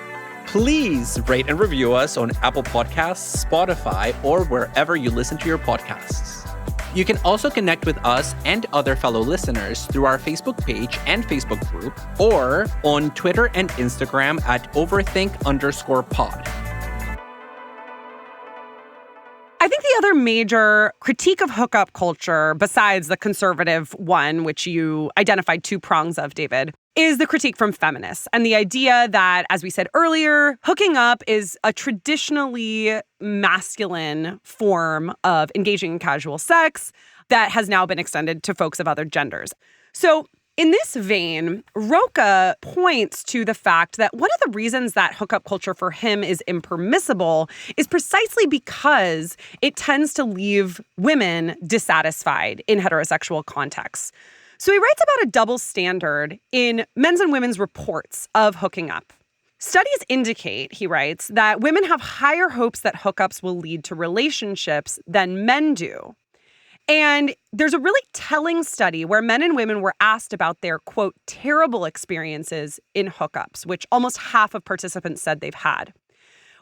Speaker 1: Please rate and review us on Apple Podcasts, Spotify, or wherever you listen to your podcasts. You can also connect with us and other fellow listeners through our Facebook page and Facebook group, or on Twitter and Instagram at overthink_pod.
Speaker 2: I think the other major critique of hookup culture, besides the conservative one, which you identified 2 prongs of, David, is the critique from feminists and the idea that, as we said earlier, hooking up is a traditionally masculine form of engaging in casual sex that has now been extended to folks of other genders. So in this vein, Rocha points to the fact that one of the reasons that hookup culture for him is impermissible is precisely because it tends to leave women dissatisfied in heterosexual contexts. So he writes about a double standard in men's and women's reports of hooking up. Studies indicate, he writes, that women have higher hopes that hookups will lead to relationships than men do. And there's a really telling study where men and women were asked about their, quote, terrible experiences in hookups, which almost half of participants said they've had.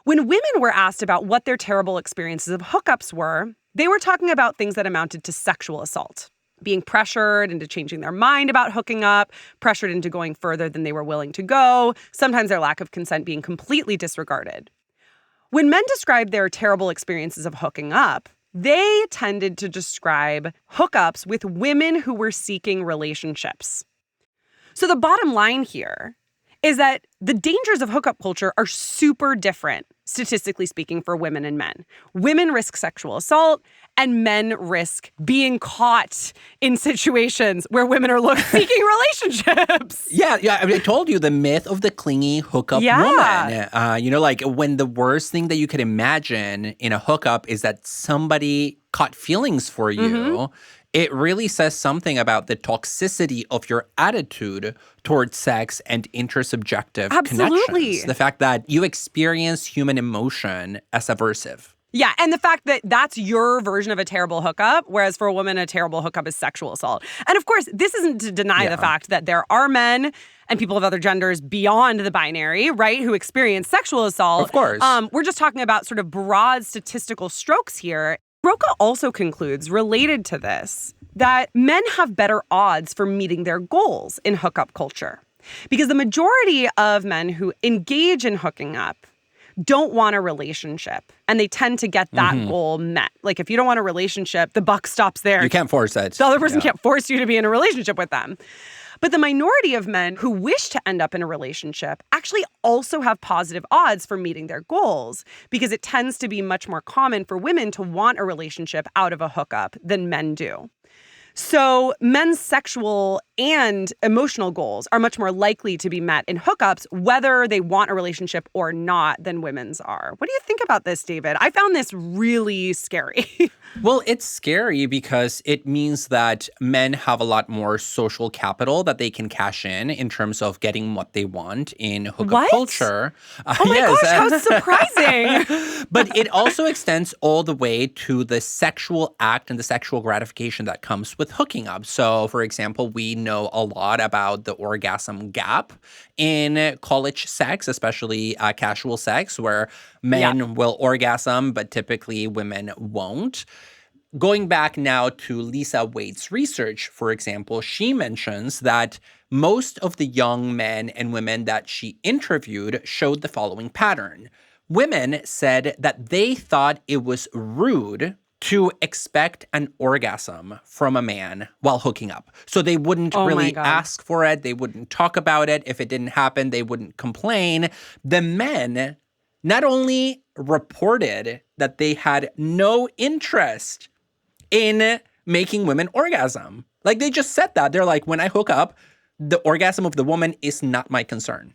Speaker 2: When women were asked about what their terrible experiences of hookups were, they were talking about things that amounted to sexual assault. Being pressured into changing their mind about hooking up, pressured into going further than they were willing to go, sometimes their lack of consent being completely disregarded. When men described their terrible experiences of hooking up, they tended to describe hookups with women who were seeking relationships. So the bottom line here is that the dangers of hookup culture are super different, statistically speaking, for women and men. Women risk sexual assault, and men risk being caught in situations where women are seeking relationships.
Speaker 1: Yeah. I mean, I told you the myth of the clingy hookup woman. Like when the worst thing that you could imagine in a hookup is that somebody caught feelings for you. Mm-hmm. It really says something about the toxicity of your attitude towards sex and intersubjective connections. The fact that you experience human emotion as aversive.
Speaker 2: Yeah, and the fact that that's your version of a terrible hookup, whereas for a woman, a terrible hookup is sexual assault. And of course, this isn't to deny the fact that there are men and people of other genders beyond the binary, right, who experience sexual assault.
Speaker 1: Of course.
Speaker 2: We're just talking about sort of broad statistical strokes here. Rocha also concludes, related to this, that men have better odds for meeting their goals in hookup culture. Because the majority of men who engage in hooking up don't want a relationship, and they tend to get that goal met. Like, if you don't want a relationship, the buck stops there.
Speaker 1: You can't force it.
Speaker 2: The other person can't force you to be in a relationship with them. But the minority of men who wish to end up in a relationship actually also have positive odds for meeting their goals, because it tends to be much more common for women to want a relationship out of a hookup than men do. So men's sexual and emotional goals are much more likely to be met in hookups, whether they want a relationship or not, than women's are. What do you think about this, David? I found this really scary.
Speaker 1: Well, it's scary because it means that men have a lot more social capital that they can cash in terms of getting what they want in hookup culture.
Speaker 2: Oh my gosh, how surprising.
Speaker 1: But it also extends all the way to the sexual act and the sexual gratification that comes with hooking up. So, for example, we know a lot about the orgasm gap in college sex, especially casual sex, where men will orgasm, but typically women won't. going back now to Lisa Wade's research, for example, she mentions that most of the young men and women that she interviewed showed the following pattern. Women said that they thought it was rude to expect an orgasm from a man while hooking up. So they wouldn't
Speaker 2: Oh my
Speaker 1: really
Speaker 2: God.
Speaker 1: ask for it. They wouldn't talk about it. If it didn't happen, they wouldn't complain. The men not only reported that they had no interest in making women orgasm. Like they just said that. They're like, when I hook up, the orgasm of the woman is not my concern.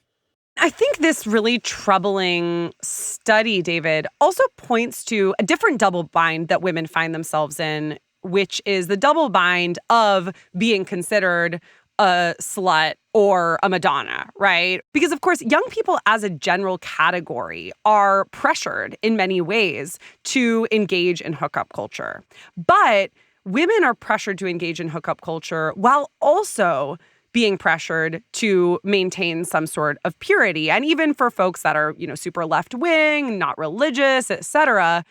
Speaker 2: I think this really troubling study, David, also points to a different double bind that women find themselves in, which is the double bind of being considered a slut or a Madonna, right? Because, of course, young people as a general category are pressured in many ways to engage in hookup culture. But women are pressured to engage in hookup culture while also being pressured to maintain some sort of purity. And even for folks that are, super left-wing, not religious, et cetera,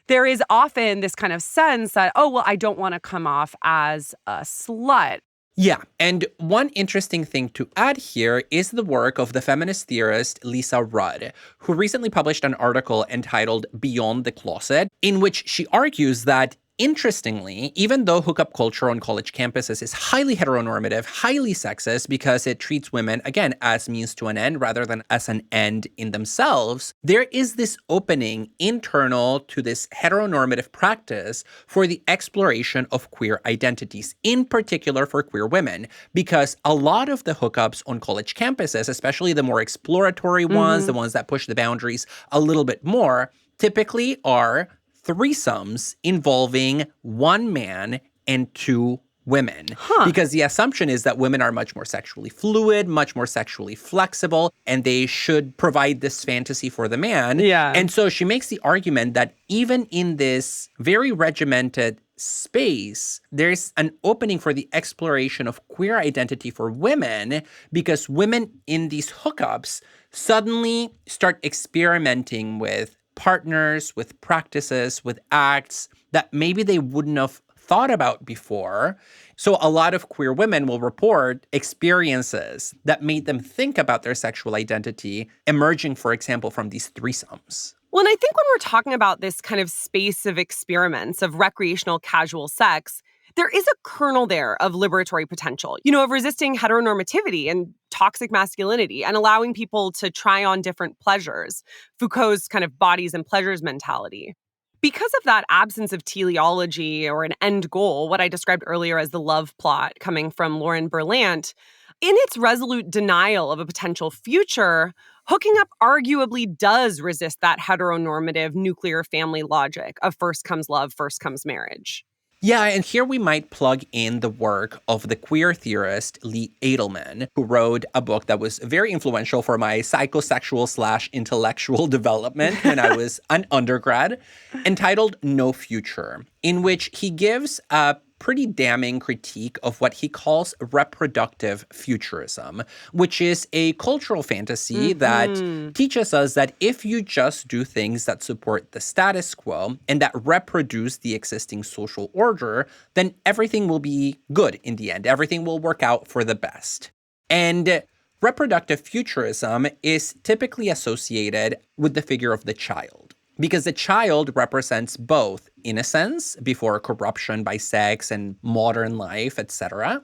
Speaker 2: there is often this kind of sense that, oh, well, I don't want to come off as a slut.
Speaker 1: Yeah, and one interesting thing to add here is the work of the feminist theorist Lisa Rudd, who recently published an article entitled Beyond the Closet, in which she argues that interestingly, even though hookup culture on college campuses is highly heteronormative, highly sexist because it treats women, again, as means to an end rather than as an end in themselves, there is this opening internal to this heteronormative practice for the exploration of queer identities, in particular for queer women, because a lot of the hookups on college campuses, especially the more exploratory ones, the ones that push the boundaries a little bit more, typically are threesomes involving one man and two women. Because the assumption is that women are much more sexually fluid, much more sexually flexible, and they should provide this fantasy for the man.
Speaker 2: Yeah.
Speaker 1: And so she makes the argument that even in this very regimented space, there's an opening for the exploration of queer identity for women because women in these hookups suddenly start experimenting with partners, with practices, with acts that maybe they wouldn't have thought about before. So a lot of queer women will report experiences that made them think about their sexual identity emerging, for example, from these threesomes.
Speaker 2: Well, and I think when we're talking about this kind of space of experiments, of recreational casual sex, there is a kernel there of liberatory potential, of resisting heteronormativity and toxic masculinity and allowing people to try on different pleasures, Foucault's kind of bodies and pleasures mentality. Because of that absence of teleology or an end goal, what I described earlier as the love plot coming from Lauren Berlant, in its resolute denial of a potential future, hooking up arguably does resist that heteronormative nuclear family logic of first comes love, first comes marriage.
Speaker 1: Yeah, and here we might plug in the work of the queer theorist Lee Edelman, who wrote a book that was very influential for my psychosexual/intellectual development when I was an undergrad, entitled No Future, in which he gives a pretty damning critique of what he calls reproductive futurism, which is a cultural fantasy that teaches us that if you just do things that support the status quo and that reproduce the existing social order, then everything will be good in the end. Everything will work out for the best. And reproductive futurism is typically associated with the figure of the child, because the child represents both innocence before corruption by sex and modern life, etc.,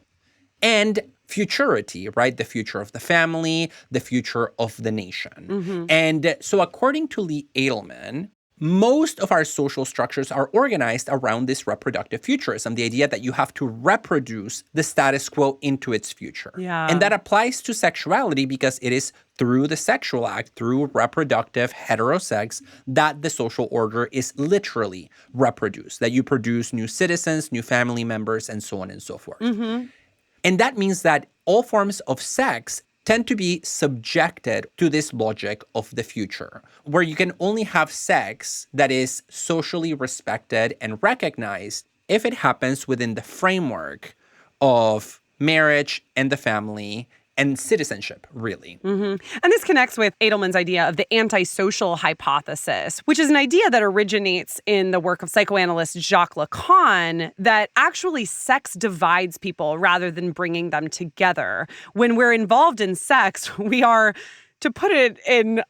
Speaker 1: and futurity, right? The future of the family, the future of the nation. And so according to Lee Edelman, most of our social structures are organized around this reproductive futurism, the idea that you have to reproduce the status quo into its future.
Speaker 2: Yeah.
Speaker 1: And that applies to sexuality because it is through the sexual act, through reproductive heterosex, that the social order is literally reproduced, that you produce new citizens, new family members, and so on and so forth. And that means that all forms of sex tend to be subjected to this logic of the future, where you can only have sex that is socially respected and recognized if it happens within the framework of marriage and the family and citizenship, really.
Speaker 2: And this connects with Edelman's idea of the antisocial hypothesis, which is an idea that originates in the work of psychoanalyst Jacques Lacan, that actually sex divides people rather than bringing them together. When we're involved in sex, we are, to put it in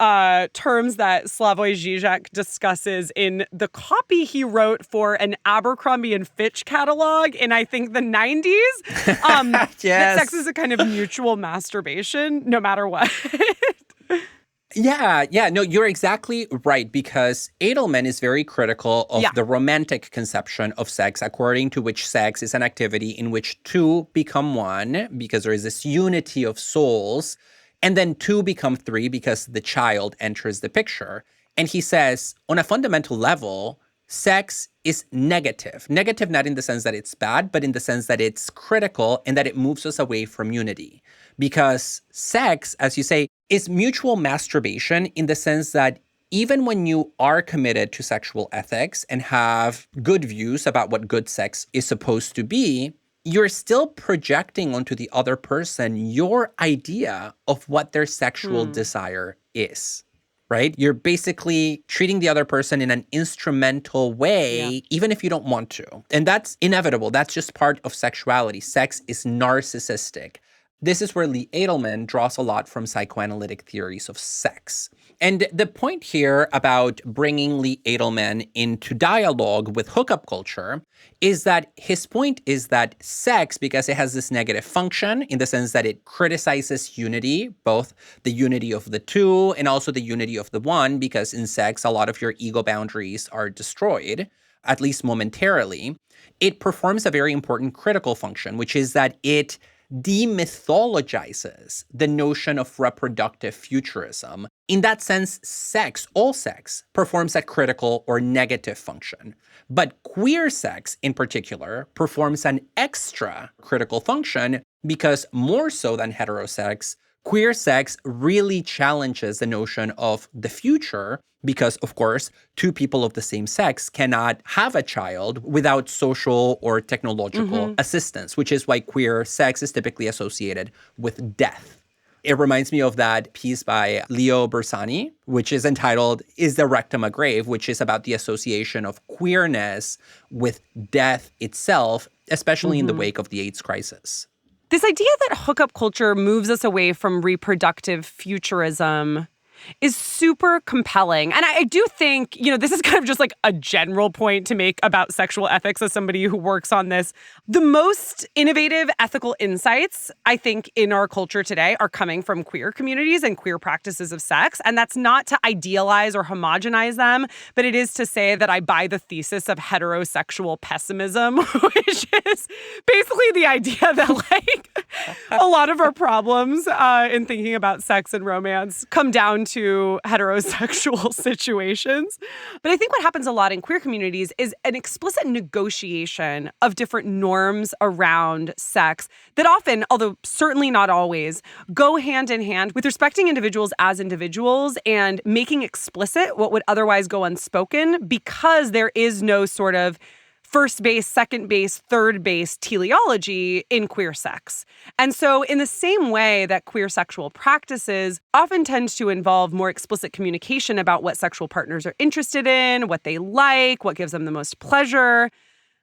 Speaker 2: terms that Slavoj Žižek discusses in the copy he wrote for an Abercrombie and Fitch catalog in, I think, the 90s,
Speaker 1: Yes.
Speaker 2: that sex is a kind of mutual masturbation, no matter what.
Speaker 1: Yeah, no, you're exactly right, because Edelman is very critical of the romantic conception of sex, according to which sex is an activity in which two become one, because there is this unity of souls, and then two become three because the child enters the picture. And he says, on a fundamental level, sex is negative. Negative not in the sense that it's bad, but in the sense that it's critical and that it moves us away from unity. Because sex, as you say, is mutual masturbation in the sense that even when you are committed to sexual ethics and have good views about what good sex is supposed to be, you're still projecting onto the other person your idea of what their sexual desire is, right? You're basically treating the other person in an instrumental way, even if you don't want to. And that's inevitable. That's just part of sexuality. Sex is narcissistic. This is where Lee Edelman draws a lot from psychoanalytic theories of sex. And the point here about bringing Lee Edelman into dialogue with hookup culture is that his point is that sex, because it has this negative function in the sense that it criticizes unity, both the unity of the two and also the unity of the one, because in sex, a lot of your ego boundaries are destroyed, at least momentarily. It performs a very important critical function, which is that it demythologizes the notion of reproductive futurism. In that sense, sex, all sex, performs a critical or negative function. But queer sex, in particular, performs an extra critical function because more so than heterosex, queer sex really challenges the notion of the future because, of course, two people of the same sex cannot have a child without social or technological assistance, which is why queer sex is typically associated with death. It reminds me of that piece by Leo Bersani, which is entitled, Is the Rectum a Grave?, which is about the association of queerness with death itself, especially in the wake of the AIDS crisis.
Speaker 2: This idea that hookup culture moves us away from reproductive futurism is super compelling. And I do think, this is kind of just like a general point to make about sexual ethics as somebody who works on this. The most innovative ethical insights, I think, in our culture today are coming from queer communities and queer practices of sex. And that's not to idealize or homogenize them, but it is to say that I buy the thesis of heterosexual pessimism, which is basically the idea that a lot of our problems in thinking about sex and romance come down to heterosexual situations. But I think what happens a lot in queer communities is an explicit negotiation of different norms around sex that often, although certainly not always, go hand in hand with respecting individuals as individuals and making explicit what would otherwise go unspoken, because there is no sort of first base, second base, third base teleology in queer sex. And so in the same way that queer sexual practices often tend to involve more explicit communication about what sexual partners are interested in, what they like, what gives them the most pleasure,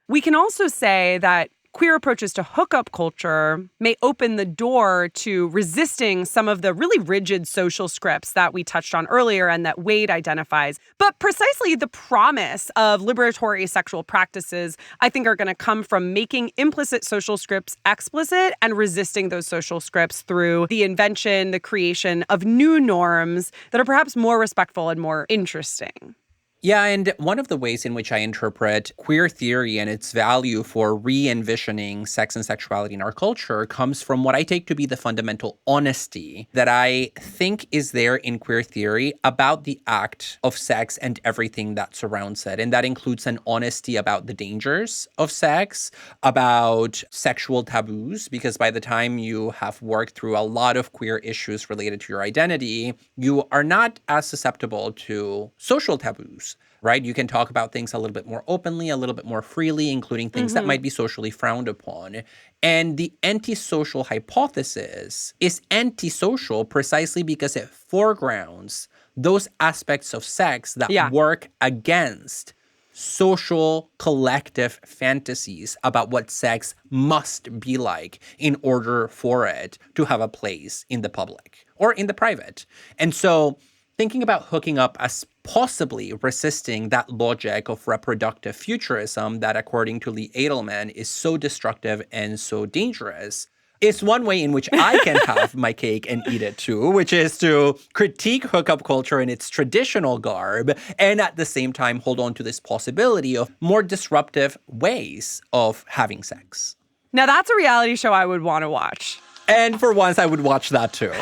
Speaker 2: we can also say that queer approaches to hookup culture may open the door to resisting some of the really rigid social scripts that we touched on earlier and that Wade identifies. But precisely the promise of liberatory sexual practices, I think, are going to come from making implicit social scripts explicit and resisting those social scripts through the invention, the creation of new norms that are perhaps more respectful and more interesting.
Speaker 1: Yeah, and one of the ways in which I interpret queer theory and its value for re-envisioning sex and sexuality in our culture comes from what I take to be the fundamental honesty that I think is there in queer theory about the act of sex and everything that surrounds it. And that includes an honesty about the dangers of sex, about sexual taboos, because by the time you have worked through a lot of queer issues related to your identity, you are not as susceptible to social taboos. right? You can talk about things a little bit more openly, a little bit more freely, including things that might be socially frowned upon. And the antisocial hypothesis is antisocial precisely because it foregrounds those aspects of sex that work against social collective fantasies about what sex must be like in order for it to have a place in the public or in the private. And so thinking about hooking up as possibly resisting that logic of reproductive futurism that, according to Lee Edelman, is so destructive and so dangerous is one way in which I can have my cake and eat it too, which is to critique hookup culture in its traditional garb and at the same time hold on to this possibility of more disruptive ways of having sex.
Speaker 2: Now that's a reality show I would want to watch.
Speaker 1: And for once, I would watch that too.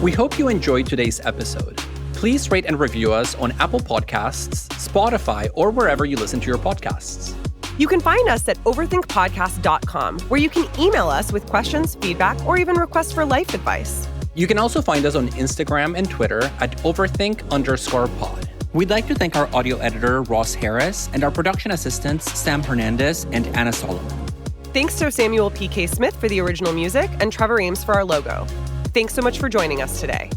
Speaker 1: We hope you enjoyed today's episode. Please rate and review us on Apple Podcasts, Spotify, or wherever you listen to your podcasts.
Speaker 2: You can find us at overthinkpodcast.com, where you can email us with questions, feedback, or even requests for life advice.
Speaker 1: You can also find us on Instagram and Twitter at overthink_pod. We'd like to thank our audio editor, Ross Harris, and our production assistants, Sam Hernandez and Anna Solomon.
Speaker 2: Thanks to Samuel P.K. Smith for the original music and Trevor Ames for our logo. Thanks so much for joining us today.